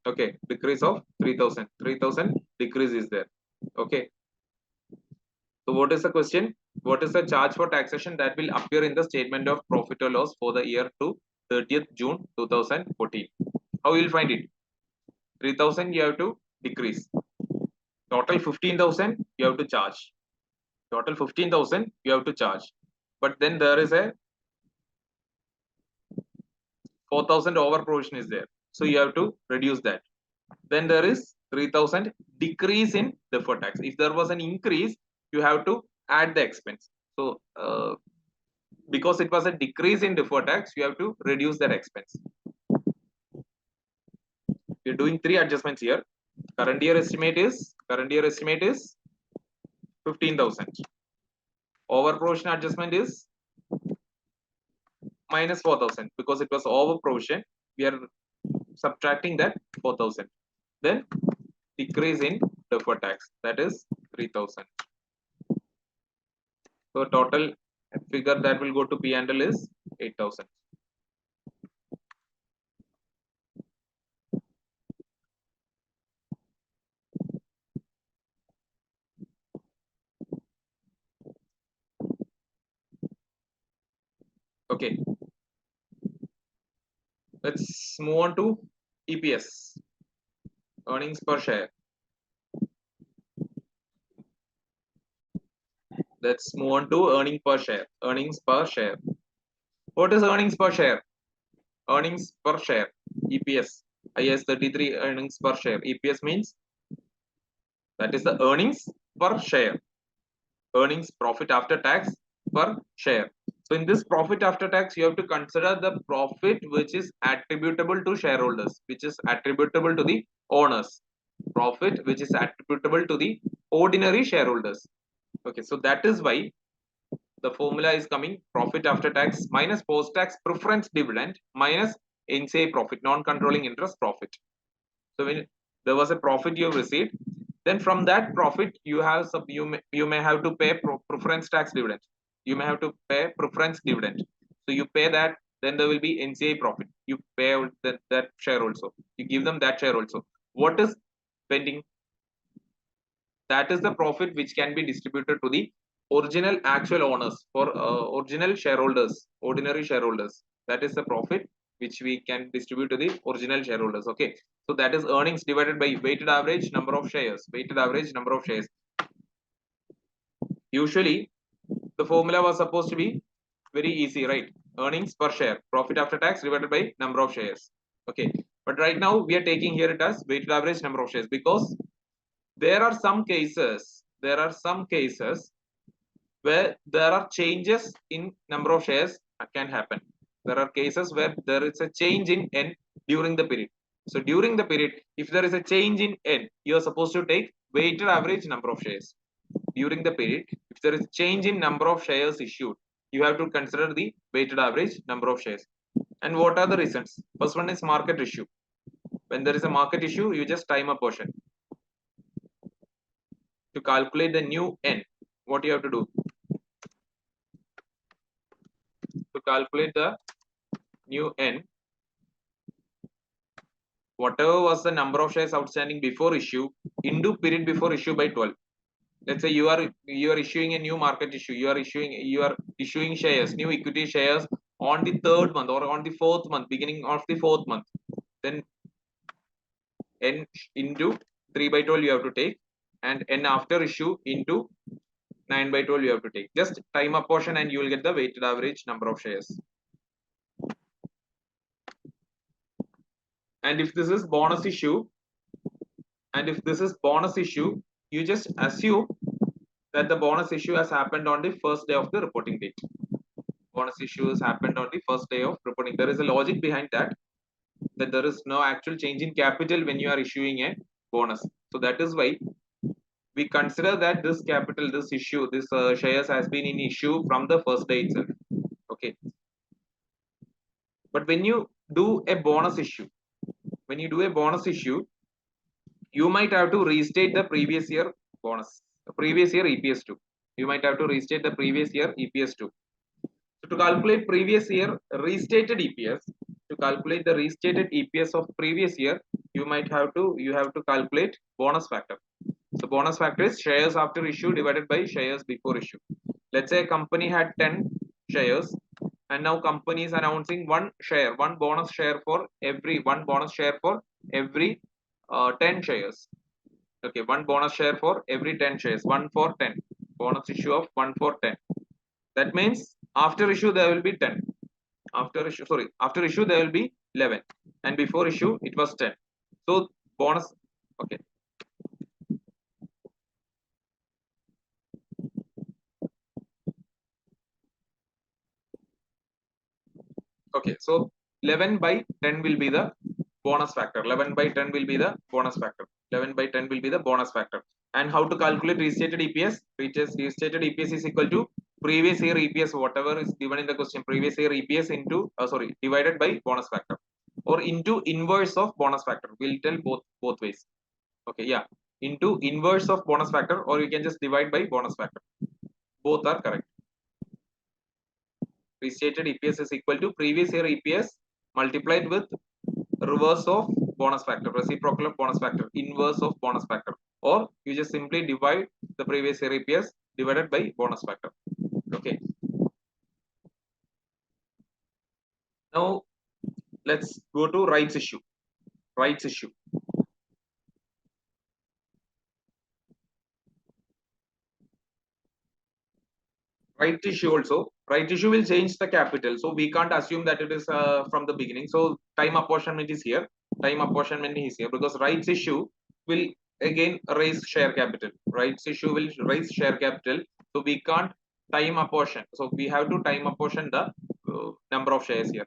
Okay, decrease of 3,000. 3,000 decrease is there. Okay. So what is the question? What is the charge for taxation that will appear in the statement of profit or loss for the year to 30th June 2014? How you will find it? 3,000 you have to decrease. Total 15,000 you have to charge. Total 15,000 you have to charge. But then there is a 4,000 over provision is there. So you have to reduce that. Then there is 3,000 decrease in deferred tax. If there was an increase, you have to add the expense. So because it was a decrease in deferred tax, you have to reduce that expense. We are doing three adjustments here. Current year estimate is 15,000. Over provision adjustment is minus 4,000 because it was over provision. We are subtracting that 4,000. Then decrease in deferred tax, that is 3,000. So total figure that will go to P&L is 8,000. Okay. Let's move on to EPS, earnings per share. Let's move on to earning per share. Earnings per share. What is earnings per share? Earnings per share. EPS. IAS 33 earnings per share. EPS means that is the earnings per share. Earnings, profit after tax per share. So in this profit after tax, you have to consider the profit which is attributable to shareholders, which is attributable to the owners. Profit which is attributable to the ordinary shareholders. Okay, so that is why the formula is coming profit after tax minus post-tax preference dividend minus NCI profit, non-controlling interest profit. So when there was a profit you have received, then from that profit you have you may have to pay preference tax dividend. You may have to pay preference dividend. So you pay that, then there will be NCI profit. You pay that share also. You give them that share also. What is pending? That is the profit which can be distributed to the original actual owners for original shareholders, ordinary shareholders. That is the profit which we can distribute to the original shareholders. Okay, so that is earnings divided by weighted average number of shares. Weighted average number of shares. Usually the formula was supposed to be very easy, right? Earnings per share, profit after tax divided by number of shares. Okay, but right now we are taking here it as weighted average number of shares because there are some cases where there are changes in number of shares can happen. There are cases where there is a change in N during the period. So during the period, if there is a change in N, you are supposed to take weighted average number of shares. During the period, if there is a change in number of shares issued, you have to consider the weighted average number of shares. And what are the reasons? First one is market issue. When there is a market issue, you just time a portion. To calculate the new N, what you have to do? To calculate the new N, whatever was the number of shares outstanding before issue into period before issue by 12. Let's say you are issuing a new market issue. You are issuing shares, new equity shares on the 3rd month or on the 4th month, beginning of the 4th month. Then N into 3 by 12 you have to take, and N after issue into 9 by 12 you have to take. Just time a portion and you will get the weighted average number of shares. And if this is bonus issue, you just assume that the bonus issue has happened on the first day of the reporting date. Bonus issue has happened on the first day of reporting. There is a logic behind that there is no actual change in capital when you are issuing a bonus. So that is why we consider that this capital, this issue, this shares has been in issue from the first day itself. Okay. But when you do a bonus issue, you might have to restate the previous year bonus, previous year EPS 2. You might have to restate the previous year EPS 2. So to calculate previous year restated EPS, to calculate the restated EPS of previous year, you have to calculate bonus factor. So bonus factor is shares after issue divided by shares before issue. Let's say a company had 10 shares, and now company is announcing one bonus share for every 10 shares. Okay, one bonus share for every 10 shares, 1 for 10. Bonus issue of 1 for 10. That means after issue there will be 10. After issue there will be 11, and before issue it was 10. So bonus, okay. Okay, so 11 by 10 will be the bonus factor. 11 by 10 will be the bonus factor. 11 by 10 will be the bonus factor. And how to calculate restated EPS? Restated EPS is equal to previous year EPS, whatever is given in the question. Previous year EPS into divided by bonus factor, or into inverse of bonus factor. We'll tell both ways. Okay, yeah, into inverse of bonus factor, or you can just divide by bonus factor. Both are correct. Restated EPS is equal to previous year EPS multiplied with reverse of bonus factor, reciprocal of bonus factor, inverse of bonus factor, or you just simply divide the previous year EPS divided by bonus factor. Okay. Now let's go to rights issue. Rights issue. Right issue also. Right issue will change the capital, so we can't assume that it is from the beginning. So time apportionment is here. Time apportionment is here because rights issue will again raise share capital. Rights issue will raise share capital, so we can't time apportion. So we have to time apportion the number of shares here.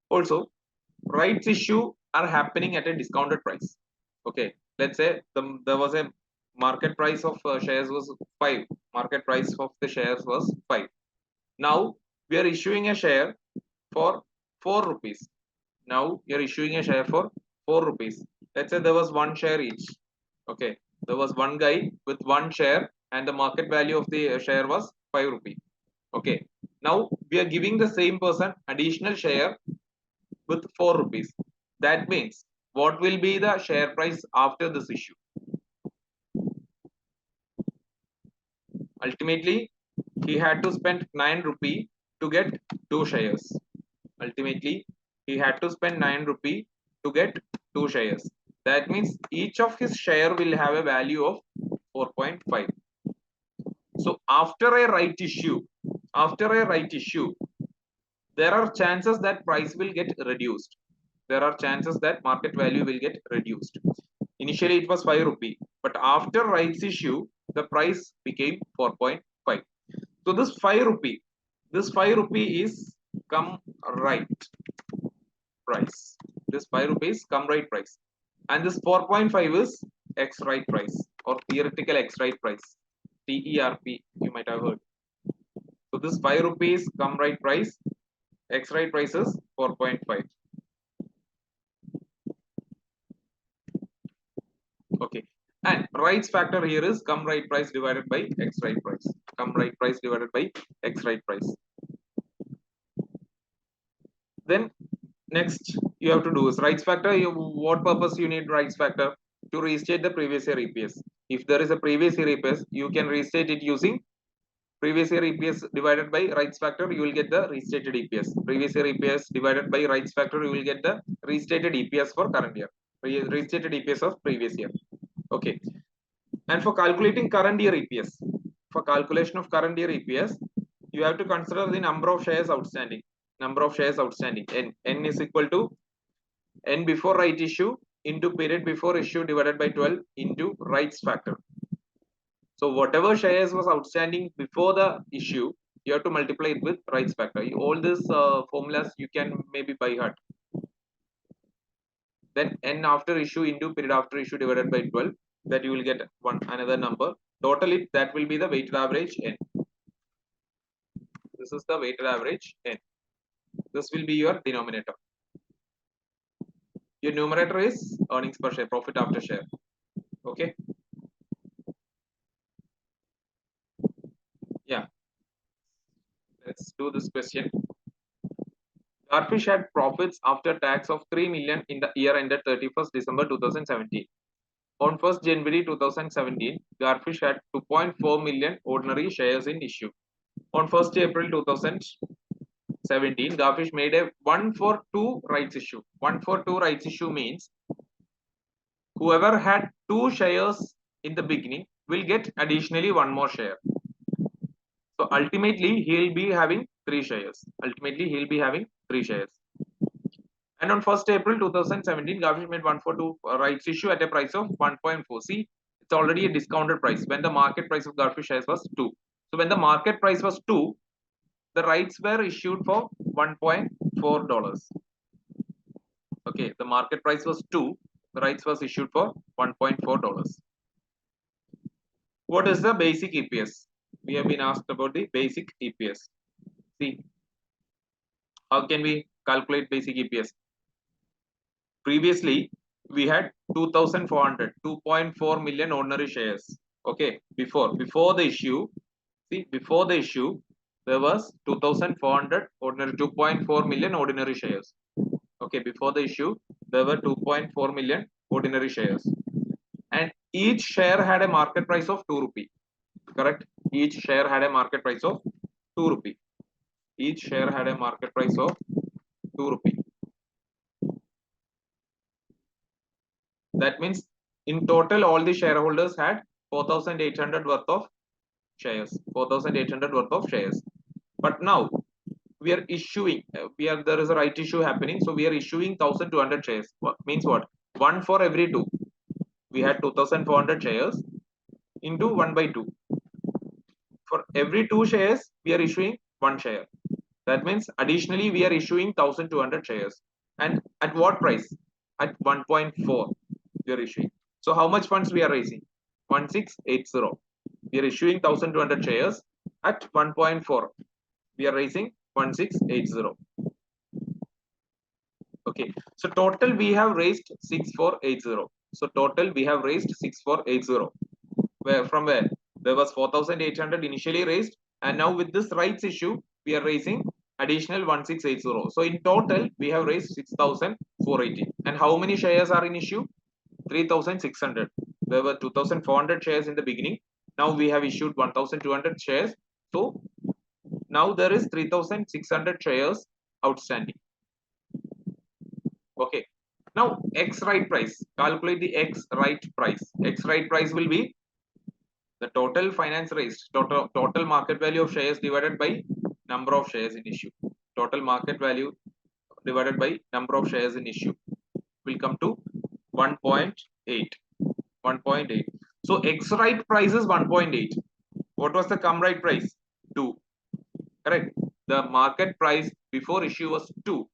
Also, rights issue are happening at a discounted price. Okay, let's say there was a market price of shares was 5. Market price of the shares was 5. Now we are issuing a share for 4 rupees. Now we are issuing a share for 4 rupees. Let's say there was one share each. Okay, there was one guy with one share, and the market value of the share was 5 rupees. Okay, now we are giving the same person additional share with 4 rupees. That means what will be the share price after this issue? Ultimately, he had to spend 9 rupee to get 2 shares. Ultimately, he had to spend 9 rupee to get 2 shares. That means each of his share will have a value of 4.5. So after a right issue, there are chances that price will get reduced. There are chances that market value will get reduced. Initially, it was 5 rupee, but after rights issue, the price became 4.5. So this 5 rupee This 5 rupee is come right price. This 5 rupees come right price. And this 4.5 is X right price or theoretical X right price. TERP, you might have heard. So this 5 rupees come right price, X right price is 4.5. Okay. And rights factor here is come right price divided by X right price. Come right price divided by X right price. Then next you have to do is rights factor. What purpose you need rights factor? To restate the previous year EPS. If there is a previous year EPS, you can restate it using previous year EPS divided by rights factor. You will get the restated EPS. Previous year EPS divided by rights factor. You will get the restated EPS for current year. Restated EPS of previous year. Okay. And for calculating current year EPS, for calculation of current year EPS, you have to consider the number of shares outstanding. Number of shares outstanding. N is equal to N before right issue into period before issue divided by 12 into rights factor. So whatever shares was outstanding before the issue, you have to multiply it with rights factor. All these formulas you can maybe by heart. Then N after issue into period after issue divided by 12, that you will get another number. Totally, that will be the weighted average N. This is the weighted average N. This will be your denominator. Your numerator is earnings per share, profit after share. Okay. Yeah. Let's do this question. Garfish had profits after tax of 3 million in the year ended 31st December 2017. On 1st January 2017, Garfish had 2.4 million ordinary shares in issue. On 1st April 2017, Garfish made a 1-for-2 rights issue. 1-for-2 rights issue means whoever had 2 shares in the beginning will get additionally 1 more share. So ultimately, he'll be having 3 shares. Ultimately, he'll be having 3 shares. And on 1st April 2017, Garfish made 1-for-2 rights issue at a price of 1.4. See, it's already a discounted price when the market price of Garfish shares was 2. So when the market price was 2, the rights were issued for $1.4. Okay, the market price was 2, the rights was issued for $1.4. What is the basic EPS? We have been asked about the basic EPS. See, how can we calculate basic EPS? Previously, we had 2.4 million ordinary shares. Okay, before the issue, see, before the issue, there was 2.4 million ordinary shares. Okay, before the issue, there were 2.4 million ordinary shares. And each share had a market price of 2 rupee. Correct? Each share had a market price of 2 rupee. Each share had a market price of 2 rupee. That means in total, all the shareholders had 4,800 worth of shares. 4,800 worth of shares. But now we are issuing. There is a right issue happening, so we are issuing 1,200 shares. Means what? 1 for every 2. We had 2,400 shares into 1/2. For every 2 shares, we are issuing 1 share. That means additionally we are issuing 1,200 shares. And at what price? At 1.4 we are issuing. So how much funds we are raising? 1680. We are issuing 1,200 shares at 1.4. We are raising 1680. Okay. So total we have raised 6480. So total we have raised 6480. Where from where? There was 4,800 initially raised, and now with this rights issue, we are raising additional 1680. So in total, we have raised 6,480. And how many shares are in issue? 3,600. There were 2,400 shares in the beginning. Now we have issued 1,200 shares. So now there is 3,600 shares outstanding. Okay. Now X right price. Calculate the X right price. X right price will be the total finance raised, total market value of shares divided by number of shares in issue. Total market value divided by number of shares in issue will come to 1.8. 1.8. So X right price is 1.8. What was the come right price? 2. Correct. The market price before issue was 2,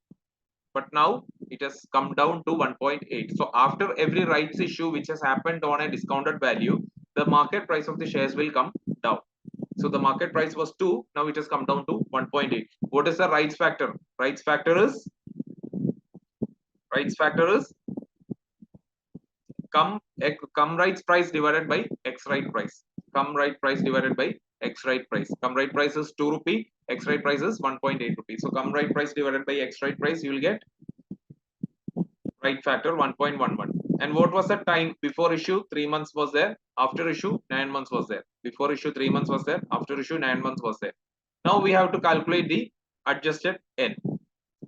but now it has come down to 1.8. So after every rights issue which has happened on a discounted value, the market price of the shares will come down. So the market price was 2, now it has come down to 1.8. What is the rights factor? Rights factor is come rights price divided by x right price. Come right price divided by x right price. Come right price is 2 rupee, x right price is 1.8 rupee. So come right price divided by x right price, you will get right factor 1.11. And what was the time before issue? 3 months was there. After issue 9 months was there. Before issue 3 months was there. After issue 9 months was there. Now we have to calculate the adjusted n.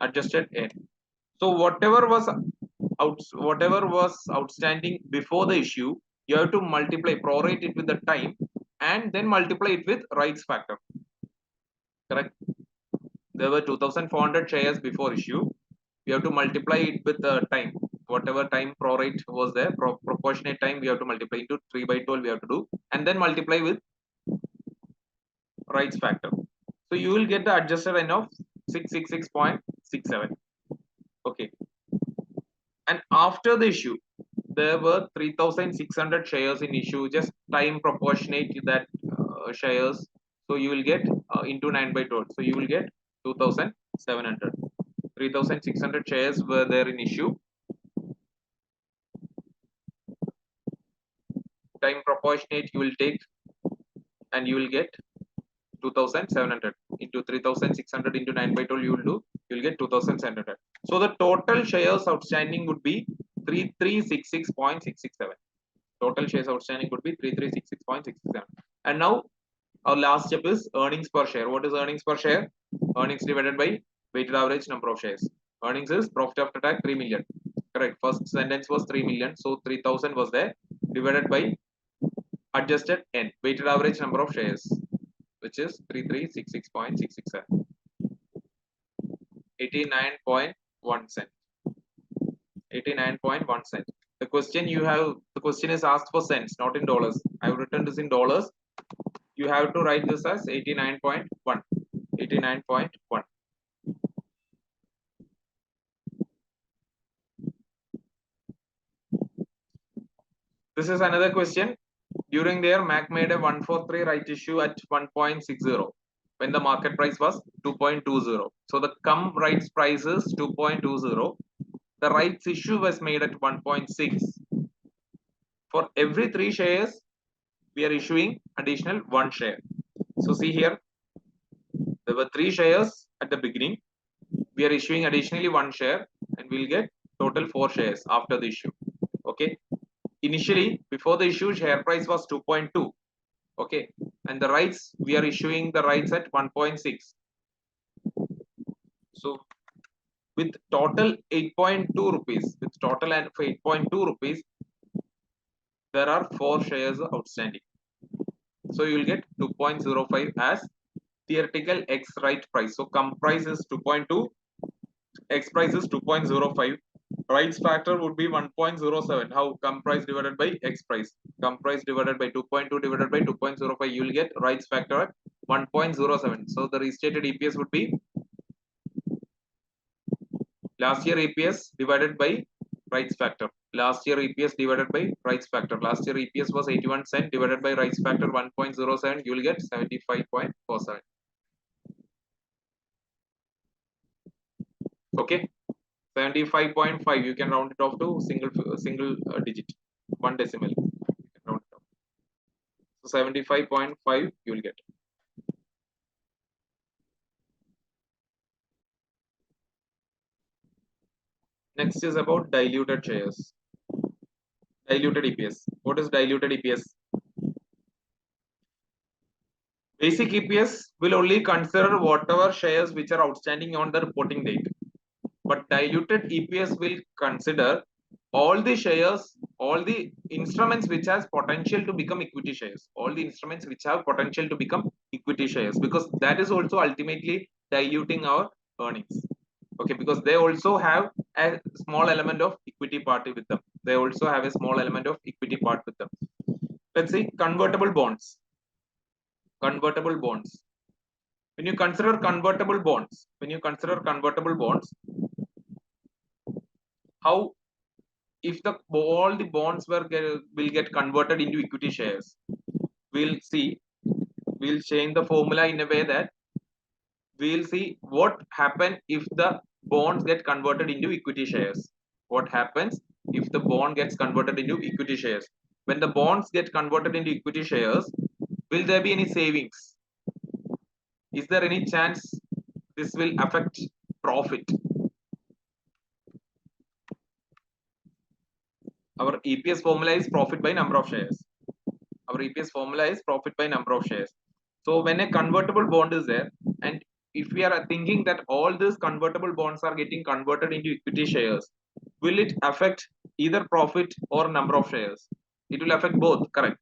Adjusted n. So whatever was outstanding before the issue, you have to multiply, prorate it with the time, and then multiply it with rights factor. Correct? There were 2,400 shares before issue. We have to multiply it with the time. Whatever time prorate was there, proportionate time, we have to multiply into 3 by 12 we have to do, and then multiply with rights factor. So you will get the adjusted n of 666.67. Okay. And after the issue, there were 3,600 shares in issue, just time proportionate to that shares. So you will get into 9 by 12. So you will get 2,700. 3,600 shares were there in issue. Time proportionate you will take, and you will get 2,700 into 3,600 into 9 by 12 you will get 2,700. So the total shares outstanding would be 3366.667. Total shares outstanding would be 3366.667. And now our last step is earnings per share. What is earnings per share? Earnings divided by weighted average number of shares. Earnings is profit after tax 3 million. Correct. First sentence was 3 million. So 3,000 was there, divided by adjusted n, weighted average number of shares, which is 3366.667. 89.1 cent. 89.1 cent. The question is asked for cents, not in dollars. I have written this in dollars. You have to write this as 89.1. 89.1. This is another question. During there, MAC made a 143 right issue at 1.60 when the market price was 2.20. So the come rights price is 2.20. The rights issue was made at 1.6. For every 3 shares, we are issuing additional 1 share. So see here, there were 3 shares at the beginning. We are issuing additionally 1 share, and we'll get total 4 shares after the issue. Okay. Initially, before the issue, share price was 2.2. Okay. And the rights, we are issuing the rights at 1.6. So with total 8.2 rupees, with total and 8.2 rupees, there are 4 shares outstanding. So you will get 2.05 as theoretical X right price. So come price is 2.2, X price is 2.05. Rights factor would be 1.07. How? Come price divided by X price. Come price divided by 2.2 divided by 2.05. You will get rights factor at 1.07. So the restated EPS would be last year EPS divided by rights factor. Last year EPS divided by rights factor. Last year EPS was 81 cent divided by rights factor 1.07. You will get 75.47. Okay. 75.5, you can round it off to single digit, 1 decimal. You can round it off. So 75.5 you will get. Next is about diluted shares. Diluted EPS. What is diluted EPS? Basic EPS will only consider whatever shares which are outstanding on the reporting date. But diluted EPS will consider all the shares, all the instruments which has potential to become equity shares, all the instruments which have potential to become equity shares, because that is also ultimately diluting our earnings. Okay, because they also have a small element of equity part with them. They also have a small element of equity part with them. Let's see, convertible bonds. Convertible bonds. When you consider convertible bonds, how if all the bonds will get converted into equity shares? We'll change the formula in a way that we'll see what happens if the bonds get converted into equity shares. What happens if the bond gets converted into equity shares? When the bonds get converted into equity shares, will there be any savings? Is there any chance this will affect profit? Our EPS formula is profit by number of shares. Our EPS formula is profit by number of shares. So when a convertible bond is there, and if we are thinking that all these convertible bonds are getting converted into equity shares, will it affect either profit or number of shares? It will affect both, correct?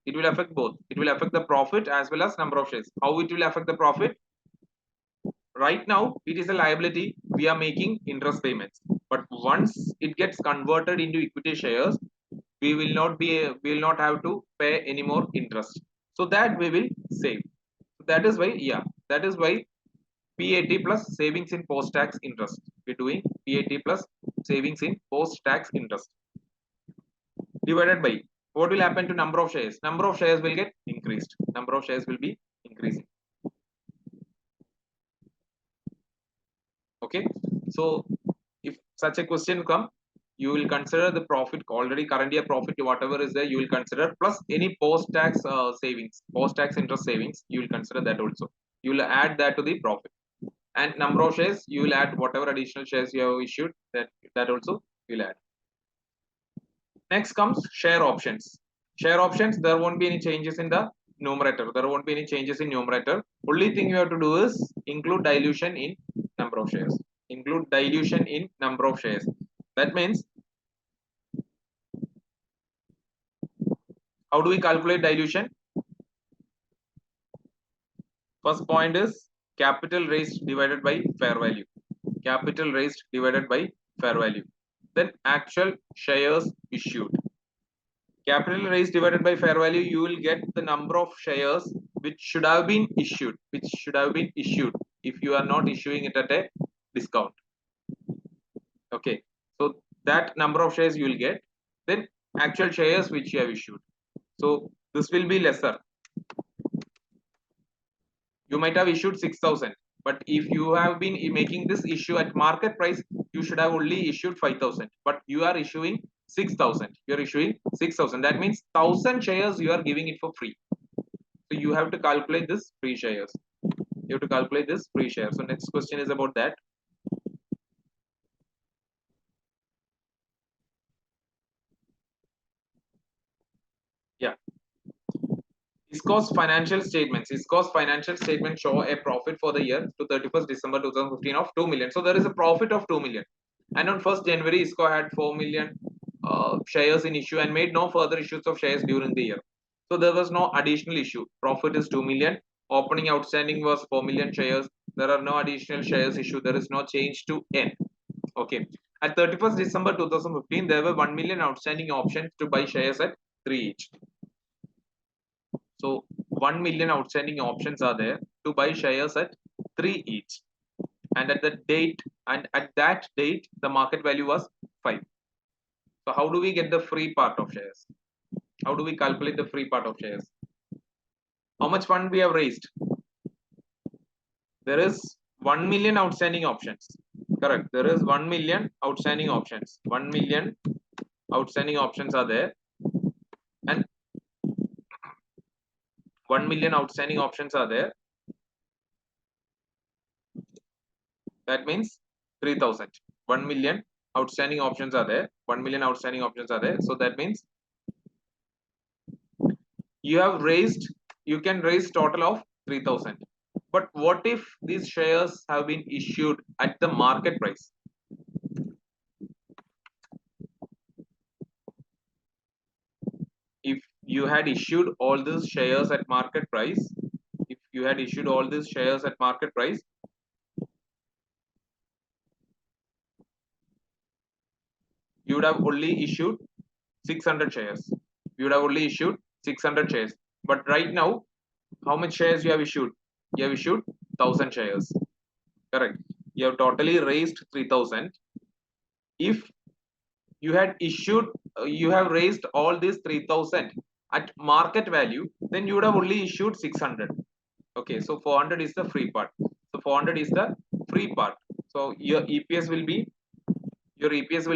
It will affect both. It will affect the profit as well as number of shares. How it will affect the profit? Right now, it is a liability. We are making interest payments. But once it gets converted into equity shares, we will not have to pay any more interest. So that we will save. That is why PAT plus savings in post-tax interest. We're doing PAT plus savings in post-tax interest divided by what will happen to number of shares. Number of shares will get increased. Number of shares will be increasing. Okay, so if such a question come, you will consider the profit, already current year profit, whatever is there, you will consider plus any post-tax savings, post-tax interest savings, you will consider that also. You will add that to the profit. And number of shares, you will add whatever additional shares you have issued, that also you will add. Next comes share options. Share options, there won't be any changes in the numerator. There won't be any changes in numerator. Only thing you have to do is include dilution in number of shares. Include dilution in number of shares. That means, how do we calculate dilution? First point is capital raised divided by fair value. Capital raised divided by fair value. Then actual shares issued. Capital raised divided by fair value, you will get the number of shares which should have been issued. Which should have been issued if you are not issuing it at a discount. Okay, so that number of shares you will get. Then actual shares which you have issued. So this will be lesser. You might have issued 6,000, but if you have been making this issue at market price, you should have only issued 5,000, but you are issuing 6,000. You are issuing 6,000. That means 1,000 shares you are giving it for free. So you have to calculate this free shares. You have to calculate this free shares. So next question is about that. Yeah. ISCO's financial statements. ISCO's financial statements show a profit for the year to 31st December 2015 of 2 million. So there is a profit of 2 million. And on 1st January, ISCO had 4 million shares in issue and made no further issues of shares during the year. So there was no additional issue. Profit is 2 million. Opening outstanding was 4 million shares. There are no additional shares issued. There is no change to N. Okay. At 31st December 2015, there were 1 million outstanding options to buy shares at 3 each. So 1 million outstanding options are there to buy shares at 3 each. And at that date, the market value was 5. So how do we get the free part of shares? How do we calculate the free part of shares? How much fund we have raised? There is 1 million outstanding options. Correct. There is 1 million outstanding options. 1 million outstanding options are there. And 1 million outstanding options are there. That means 3,000. 1 million outstanding options are there. 1 million outstanding options are there. So that means you can raise total of 3,000. But what if these shares have been issued at the market price? If you had issued all these shares at market price, you would have only issued 600 shares. But right now, how much shares you have issued? You have issued 1000 shares. Correct. You have totally raised 3000. If you had issued, you have raised all these 3000 at market value, then you would have only issued 600. Okay, so 400 is the free part. So 400 is the free part. So your EPS will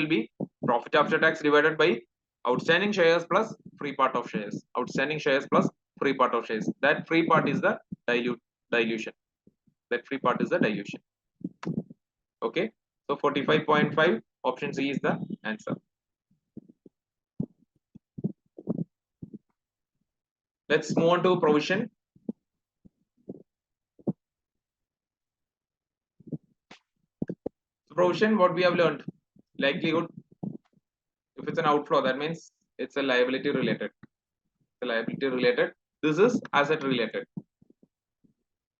be profit after tax divided by outstanding shares plus free part of shares. Outstanding shares plus free part of shares. That free part is the dilution. That free part is the dilution. Okay, so 45.5 option C is the answer. Let's move on to provision. So provision, what we have learned, likelihood. If it's an outflow, that means it's a liability related. The liability related. This is asset related.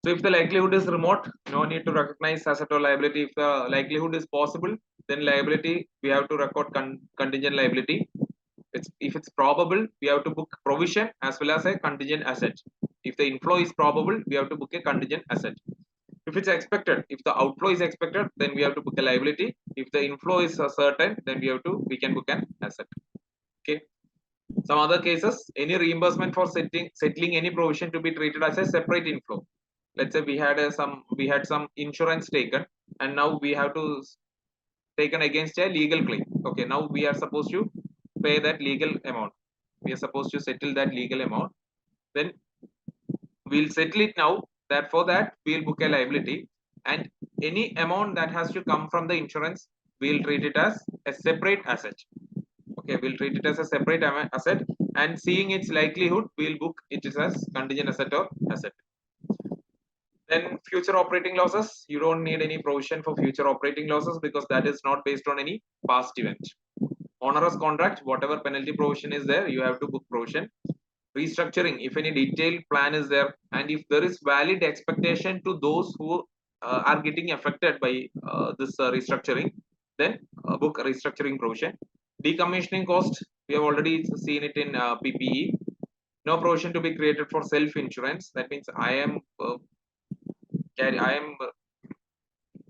So if the likelihood is remote, no need to recognize asset or liability. If the likelihood is possible, then liability we have to record contingent liability. If it's probable, we have to book provision as well as a contingent asset. If the inflow is probable, we have to book a contingent asset. If it's expected, if the outflow is expected, then we have to book a liability. If the inflow is certain, then we can book an asset. Okay. Some other cases, any reimbursement for settling any provision to be treated as a separate inflow. Let's say we had some insurance taken, and now we have to taken against a legal claim. Okay, now we are supposed to pay that legal amount. We are supposed to settle that legal amount. Then we'll settle it now. That for that we'll book a liability, and any amount that has to come from the insurance, we'll treat it as a separate asset. Okay, we'll treat it as a separate asset, and seeing its likelihood, we'll book it as contingent asset or asset. Then future operating losses, you don't need any provision for future operating losses because that is not based on any past event. Onerous contract, whatever penalty provision is there, you have to book provision. Restructuring, if any detailed plan is there, and if there is valid expectation to those who are getting affected by this restructuring, then book restructuring provision. Decommissioning cost, we have already seen it in PPE. No provision to be created for self-insurance. That means I am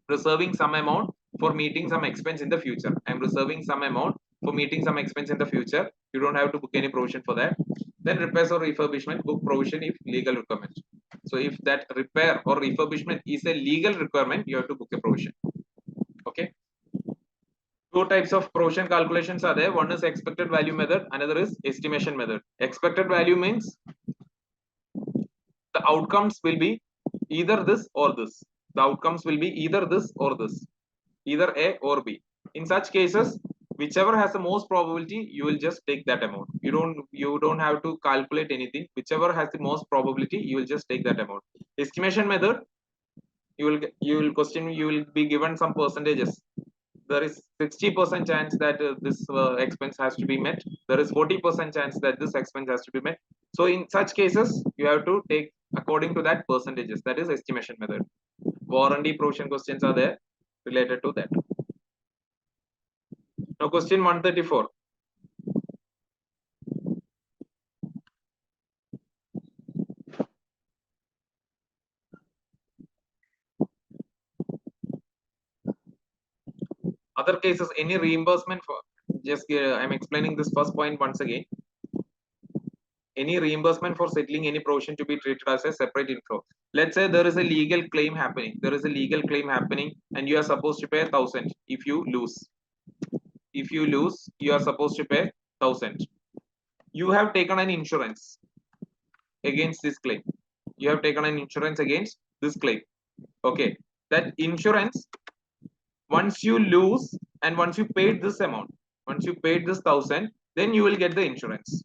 reserving some amount for meeting some expense in the future. I am reserving some amount for meeting some expense in the future. You don't have to book any provision for that. Then repairs or refurbishment, book provision if legal requirement. So if that repair or refurbishment is a legal requirement, you have to book a provision. Okay. Two types of provision calculations are there. One is expected value method, another is estimation method. Expected value means the outcomes will be either this or this. The outcomes will be either this or this, either A or B. In such cases, whichever has the most probability, you will just take that amount. You don't have to calculate anything. Whichever has the most probability, you will just take that amount. Estimation method, you will be given some percentages. There is 60% chance that this expense has to be met. There is 40% chance that this expense has to be met. So in such cases, you have to take according to that percentages. That is estimation method. Warranty provision questions are there related to that. Now question 134. Other cases, any reimbursement for, just I'm explaining this first point once again. Any reimbursement for settling any provision to be treated as a separate inflow. Let's say there is a legal claim happening. There is a legal claim happening, and you are supposed to pay 1,000. If you lose, you are supposed to pay 1,000. You have taken an insurance against this claim. You have taken an insurance against this claim. Okay, that insurance, once you lose and once you paid this amount, once you paid this 1,000, then you will get the insurance.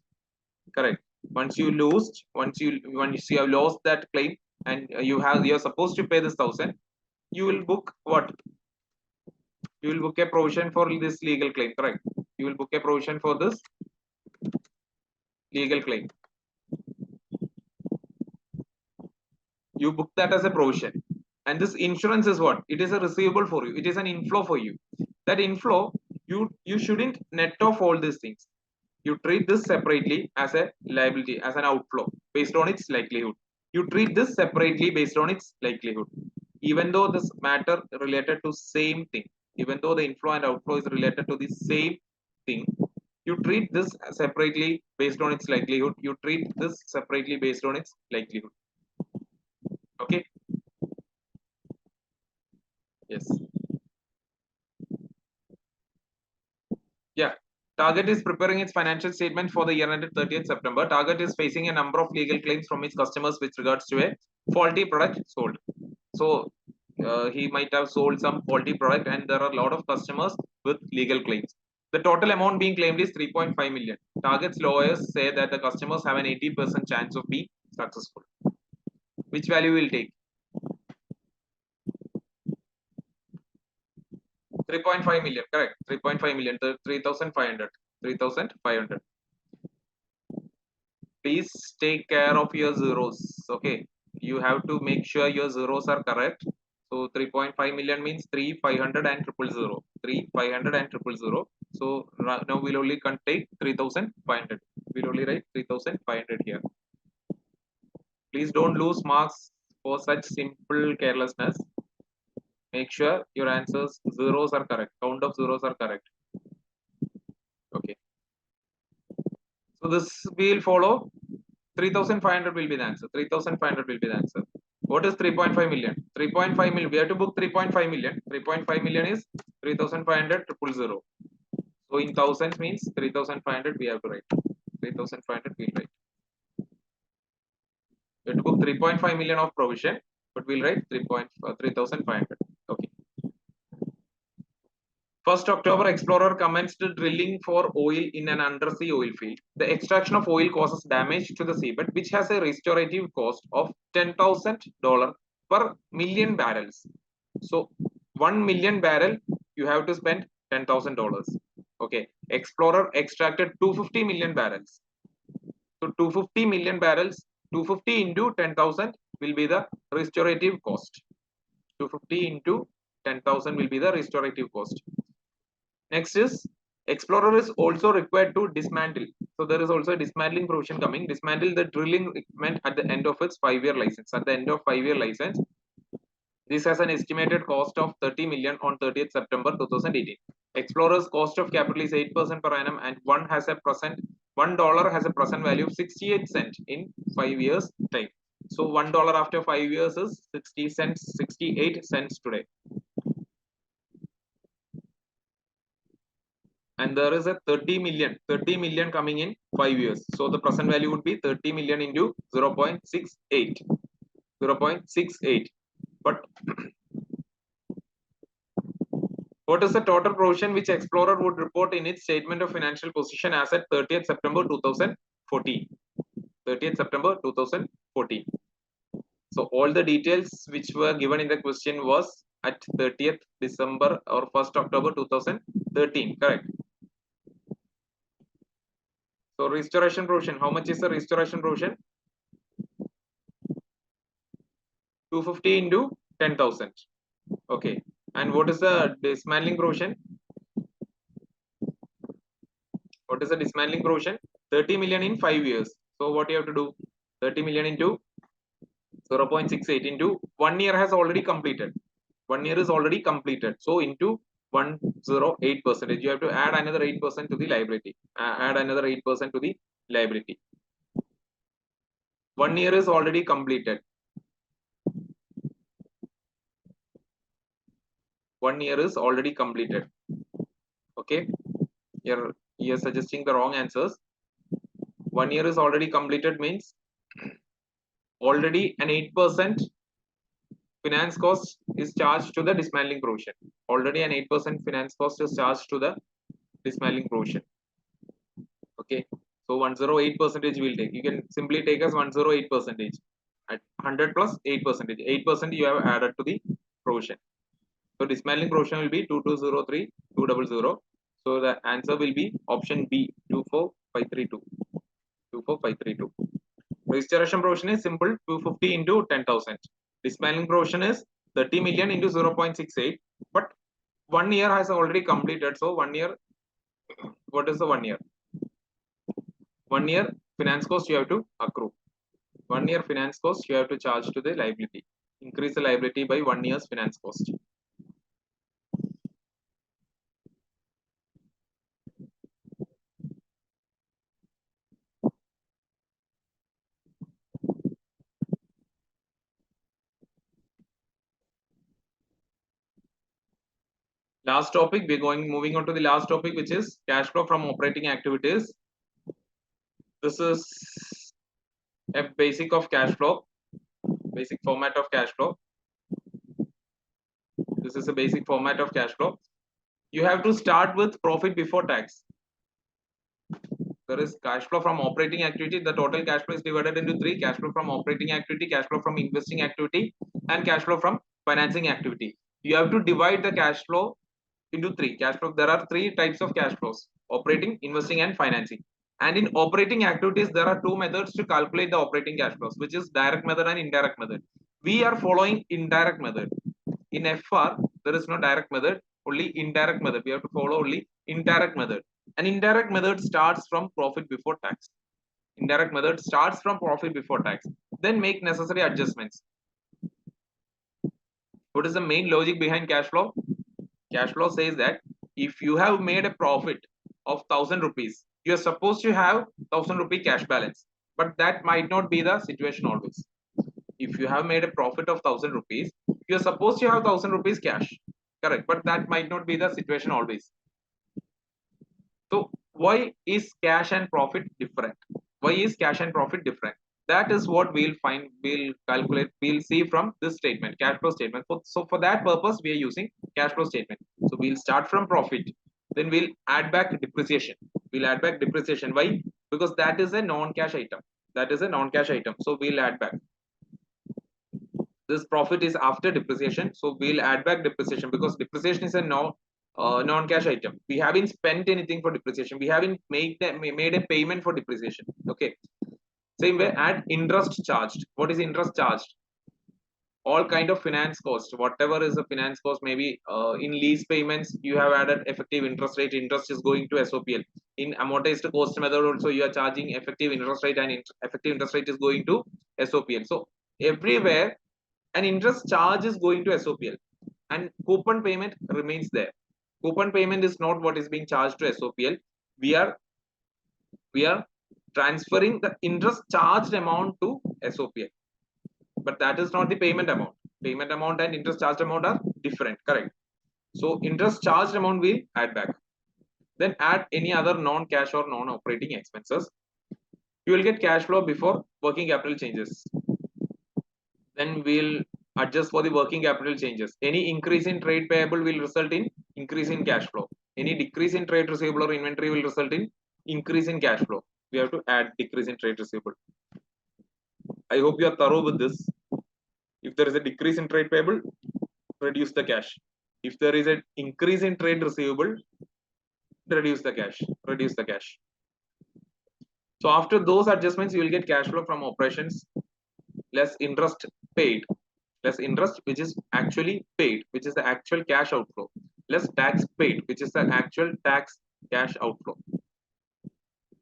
Correct. Once you have lost that claim and you're supposed to pay this 1,000, you will book what? You will book a provision for this legal claim. Correct. You will book a provision for this legal claim. You book that as a provision. And this insurance is what? It is a receivable for you. It is an inflow for you. That inflow, you shouldn't net off all these things. You treat this separately as a liability, as an outflow based on its likelihood. You treat this separately based on its likelihood. Even though this matter related to same thing, even though the inflow and outflow is related to the same thing, you treat this separately based on its likelihood. You treat this separately based on its likelihood. Okay. Yes. Yeah. Target is preparing its financial statement for the year ended 30th September. Target is facing a number of legal claims from its customers with regards to a faulty product sold. So he might have sold some faulty product, and there are a lot of customers with legal claims. The total amount being claimed is 3.5 million. Target's lawyers say that the customers have an 80% chance of being successful. Which value will take? 3.5 million, correct. 3.5 million, 3,500. 3,500. Please take care of your zeros. Okay, you have to make sure your zeros are correct. So 3.5 million means 3, 500 and 000. 3, 500 and 000. So now we'll only take 3,500. We'll only write 3,500 here. Please don't lose marks for such simple carelessness. Make sure your answers zeros are correct. Count of zeros are correct. Okay. So this will follow. 3,500 will be the answer. 3,500 will be the answer. What is 3.5 million? 3.5 million. We have to book 3.5 million. 3.5 million is 3,500 000. So in thousands means 3,500 we have to write. 3,500 we'll write. We have to book 3.5 million of provision, but we'll write 3,500. Okay. 1st October, Explorer commenced drilling for oil in an undersea oil field. The extraction of oil causes damage to the seabed, which has a restorative cost of $10,000 per million barrels. So 1 million barrel, you have to spend $10,000. Okay. Explorer extracted 250 million barrels. So 250 million barrels, 250 into 10,000 will be the restorative cost. 250 into 10,000 will be the restorative cost. Next is Explorer is also required to dismantle. So there is also a dismantling provision coming. Dismantle the drilling equipment at the end of its 5-year license. At the end of 5-year license, this has an estimated cost of 30 million on 30th September 2018. Explorer's cost of capital is 8% per annum, and $1 has a present value of 68 cents in 5 years time. So $1 after 5 years is 60 cents, 68 cents today. And there is a 30 million coming in 5 years. So the present value would be 30 million into 0.68. 0.68. But what is the total provision which Explorer would report in its statement of financial position as at 30th September 2014? 30th September 2014. So all the details which were given in the question was at 30th December or 1st October 2013, correct? So restoration provision, how much is the restoration provision? 250 into 10,000. Okay. And what is the dismantling provision? What is the dismantling provision? 30 million in 5 years. So what you have to do? 30 million into 0.68 into 1 year has already completed. 1 year is already completed. So into 108%. You have to add another 8% to the liability. Add another 8% to the liability. 1 year is already completed. 1 year is already completed. Okay. You're suggesting the wrong answers. 1 year is already completed means already an 8% finance cost is charged to the dismantling provision. Already an 8% finance cost is charged to the dismantling provision. Okay. So 108% we'll take. You can simply take as 108% at 100 plus 8%. 8% you have added to the provision. So dismantling provision will be 2203 200. So the answer will be option B, 24532. 24532. Restoration provision is simple, 250 into 10,000. Dismantling provision is 30 million into 0.68. But 1 year has already completed. So 1 year, what is the 1 year? 1 year finance cost you have to accrue. 1 year finance cost you have to charge to the liability. Increase the liability by 1 year's finance cost. Last topic, moving on to the last topic, which is cash flow from operating activities. This is a basic of cash flow, basic format of cash flow. This is a basic format of cash flow. You have to start with profit before tax. There is cash flow from operating activity. The total cash flow is divided into three: cash flow from operating activity, cash flow from investing activity, and cash flow from financing activity. You have to divide the cash flow into three. Cash flow, there are three types of cash flows: operating, investing, and financing. And in operating activities, there are two methods to calculate the operating cash flows, which is direct method and indirect method. We are following indirect method. In FR, there is no direct method, only indirect method. We have to follow only indirect method. An indirect method starts from profit before tax. Indirect method starts from profit before tax. Then make necessary adjustments. What is the main logic behind cash flow? Cash flow says that if you have made a profit of 1000 rupees, you are supposed to have 1000 rupee cash balance. But that might not be the situation always. If you have made a profit of 1000 rupees, you are supposed to have 1000 rupees cash. Correct. But that might not be the situation always. So why is cash and profit different? Why is cash and profit different? That is what we'll calculate, we'll see from this statement, cash flow statement. So for that purpose, we are using cash flow statement. So we'll start from profit, then we'll add back depreciation. We'll add back depreciation. Why? Because that is a non-cash item. That is a non-cash item. So we'll add back. This profit is after depreciation. So we'll add back depreciation because depreciation is a non-cash item. We haven't spent anything for depreciation. We haven't made a payment for depreciation. Okay. Same way, add interest charged. What is interest charged? All kind of finance cost, whatever is the finance cost, maybe in lease payments, you have added effective interest rate. Interest is going to SOPL. In amortized cost method also, you are charging effective interest rate, and effective interest rate is going to SOPL. So everywhere, an interest charge is going to SOPL, and coupon payment remains there. Coupon payment is not what is being charged to SOPL. We are transferring the interest charged amount to SOPL, but that is not the payment amount. Payment amount and interest charged amount are different. Correct. So interest charged amount will add back. Then add any other non-cash or non-operating expenses. You will get cash flow before working capital changes. Then we'll adjust for the working capital changes. Any increase in trade payable will result in increase in cash flow. Any decrease in trade receivable or inventory will result in increase in cash flow. We have to add decrease in trade receivable. I hope you are thorough with this. If there is a decrease in trade payable, reduce the cash. If there is an increase in trade receivable, reduce the cash. Reduce the cash. So after those adjustments, you will get cash flow from operations less interest paid. Less interest, which is actually paid, which is the actual cash outflow. Less tax paid, which is the actual tax cash outflow.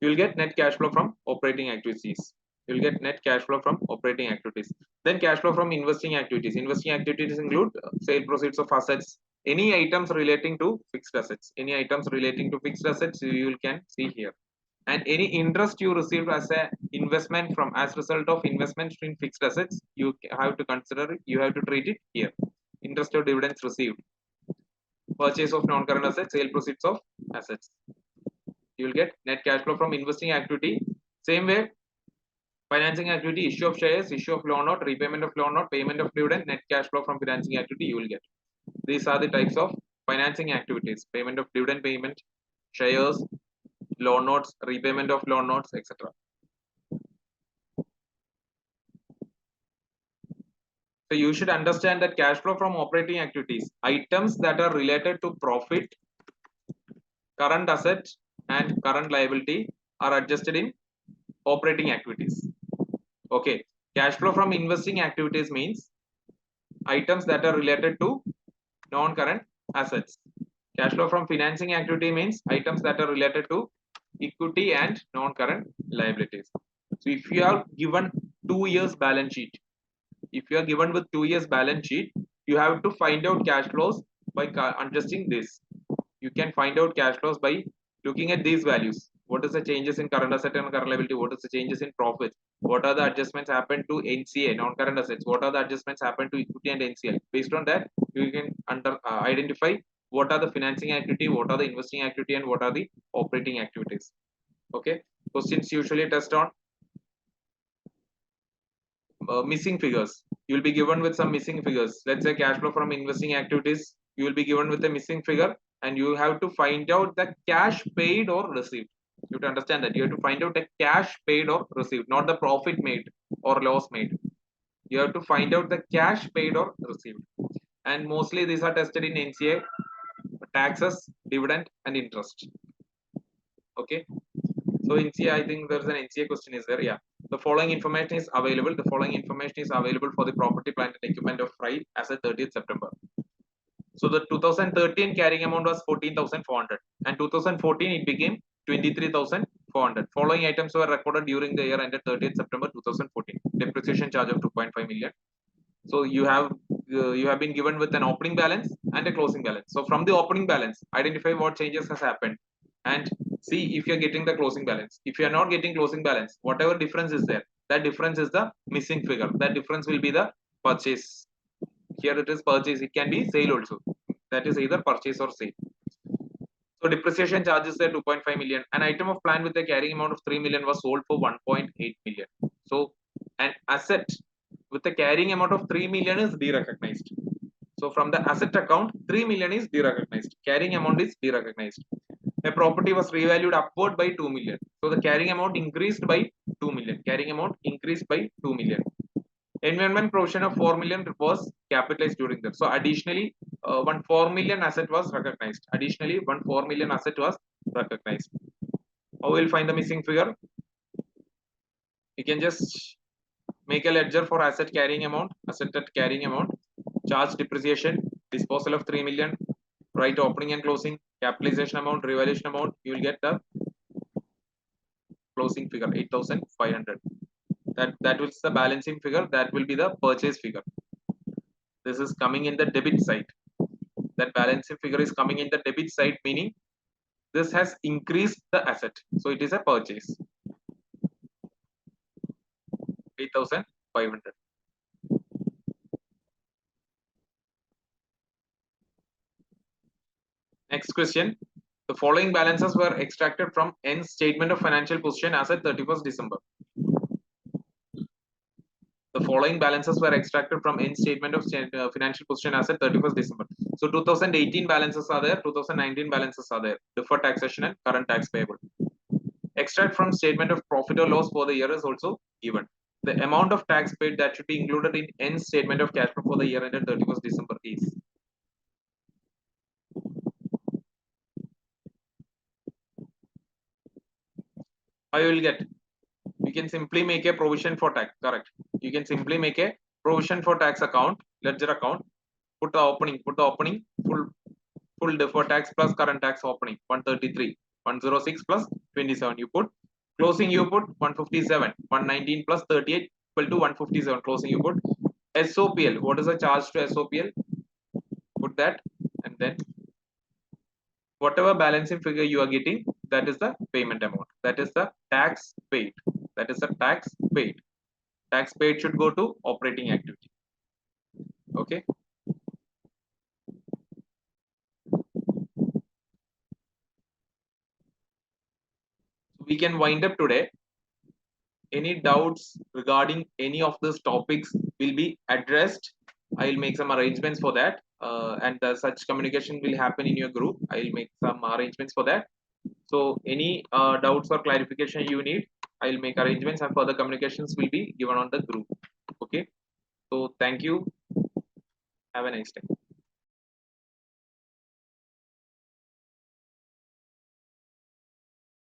You will get net cash flow from operating activities. You will get net cash flow from operating activities. Then cash flow from investing activities. Investing activities include sale proceeds of assets, any items relating to fixed assets. Any items relating to fixed assets you can see here. And any interest you received as a investment from as result of investment in fixed assets, you have to consider it. You have to treat it here. Interest or dividends received. Purchase of non-current assets, sale proceeds of assets. You will get net cash flow from investing activity. Same way, financing activity, issue of shares, issue of loan note, repayment of loan note, payment of dividend, net cash flow from financing activity you will get. These are the types of financing activities: payment of dividend payment, shares, loan notes, repayment of loan notes, etc. So you should understand that cash flow from operating activities, items that are related to profit, current asset, and current liability are adjusted in operating activities. Okay. Cash flow from investing activities means items that are related to non-current assets. Cash flow from financing activity means items that are related to equity and non-current liabilities. So if you are given 2 years balance sheet. If you are given with 2 years balance sheet, you have to find out cash flows by adjusting this. You can find out cash flows by looking at these values. What is the changes in current asset and current liability? What is the changes in profit? What are the adjustments happened to NCA, non-current assets? What are the adjustments happened to equity and NCL? Based on that, you can identify what are the financing activity, what are the investing activity, and what are the operating activities. Okay. Questions usually test on missing figures. You will be given with some missing figures. Let's say cash flow from investing activities. You will be given with a missing figure, and you have to find out the cash paid or received. You have to understand that you have to find out the cash paid or received, not the profit made or loss made. You have to find out the cash paid or received. And mostly these are tested in NCA, taxes, dividend, and interest. Okay. So NCA, I think there's an NCA question is there. Yeah. The following information is available. The following information is available for the property, plant, and equipment of RIDE as of 30th September. So the 2013 carrying amount was 14,400, and 2014 it became 23,400. Following items were recorded during the year ended 30th September 2014. Depreciation charge of 2.5 million. So you have been given with an opening balance and a closing balance. So from the opening balance, identify what changes has happened and see if you're getting the closing balance. If you are not getting closing balance, whatever difference is there, that difference is the missing figure. That difference will be the purchase. Here it is purchase. It can be sale also. That is either purchase or sale. So depreciation charges there 2.5 million. An item of plant with a carrying amount of 3 million was sold for 1.8 million. So an asset with a carrying amount of 3 million is derecognized. So from the asset account, 3 million is derecognized. Carrying amount is derecognized. A property was revalued upward by 2 million. So the carrying amount increased by 2 million. Carrying amount increased by 2 million. Environment provision of 4 million was capitalized during that. So additionally, 4 million asset was recognized. Additionally, 4 million asset was recognized. How will find the missing figure? You can just make a ledger for asset carrying amount, asset at carrying amount, charge depreciation, disposal of 3 million, right opening and closing, capitalization amount, revaluation amount. You will get the closing figure 8,500. That was the balancing figure. That will be the purchase figure. This is coming in the debit side. That balancing figure is coming in the debit side, meaning this has increased the asset. So it is a purchase. 8,500. Next question. The following balances were extracted from end statement of financial position as at 31st December. The following balances were extracted from end statement of financial position as at 31st December. So 2018 balances are there, 2019 balances are there, deferred taxation and current tax payable. Extract from statement of profit or loss for the year is also given. The amount of tax paid that should be included in end statement of cash flow for the year ended 31st December is. How you will get? You can simply make a provision for tax. Correct. You can simply make a provision for tax account, ledger account. Put the opening, full deferred tax plus current tax opening 133, 106 plus 27. You put closing. You put 157, 119 plus 38 equal to 157. Closing. You put SOPL. What is the charge to SOPL? Put that, and then whatever balancing figure you are getting, that is the payment amount. That is the tax paid. That is the tax paid. Tax paid should go to operating activity. Okay. We can wind up today. Any doubts regarding any of these topics will be addressed. I'll make some arrangements for that. And such communication will happen in your group. I'll make some arrangements for that. So any doubts or clarification you need, I'll make arrangements and further communications will be given on the group. Okay. So thank you. Have a nice day.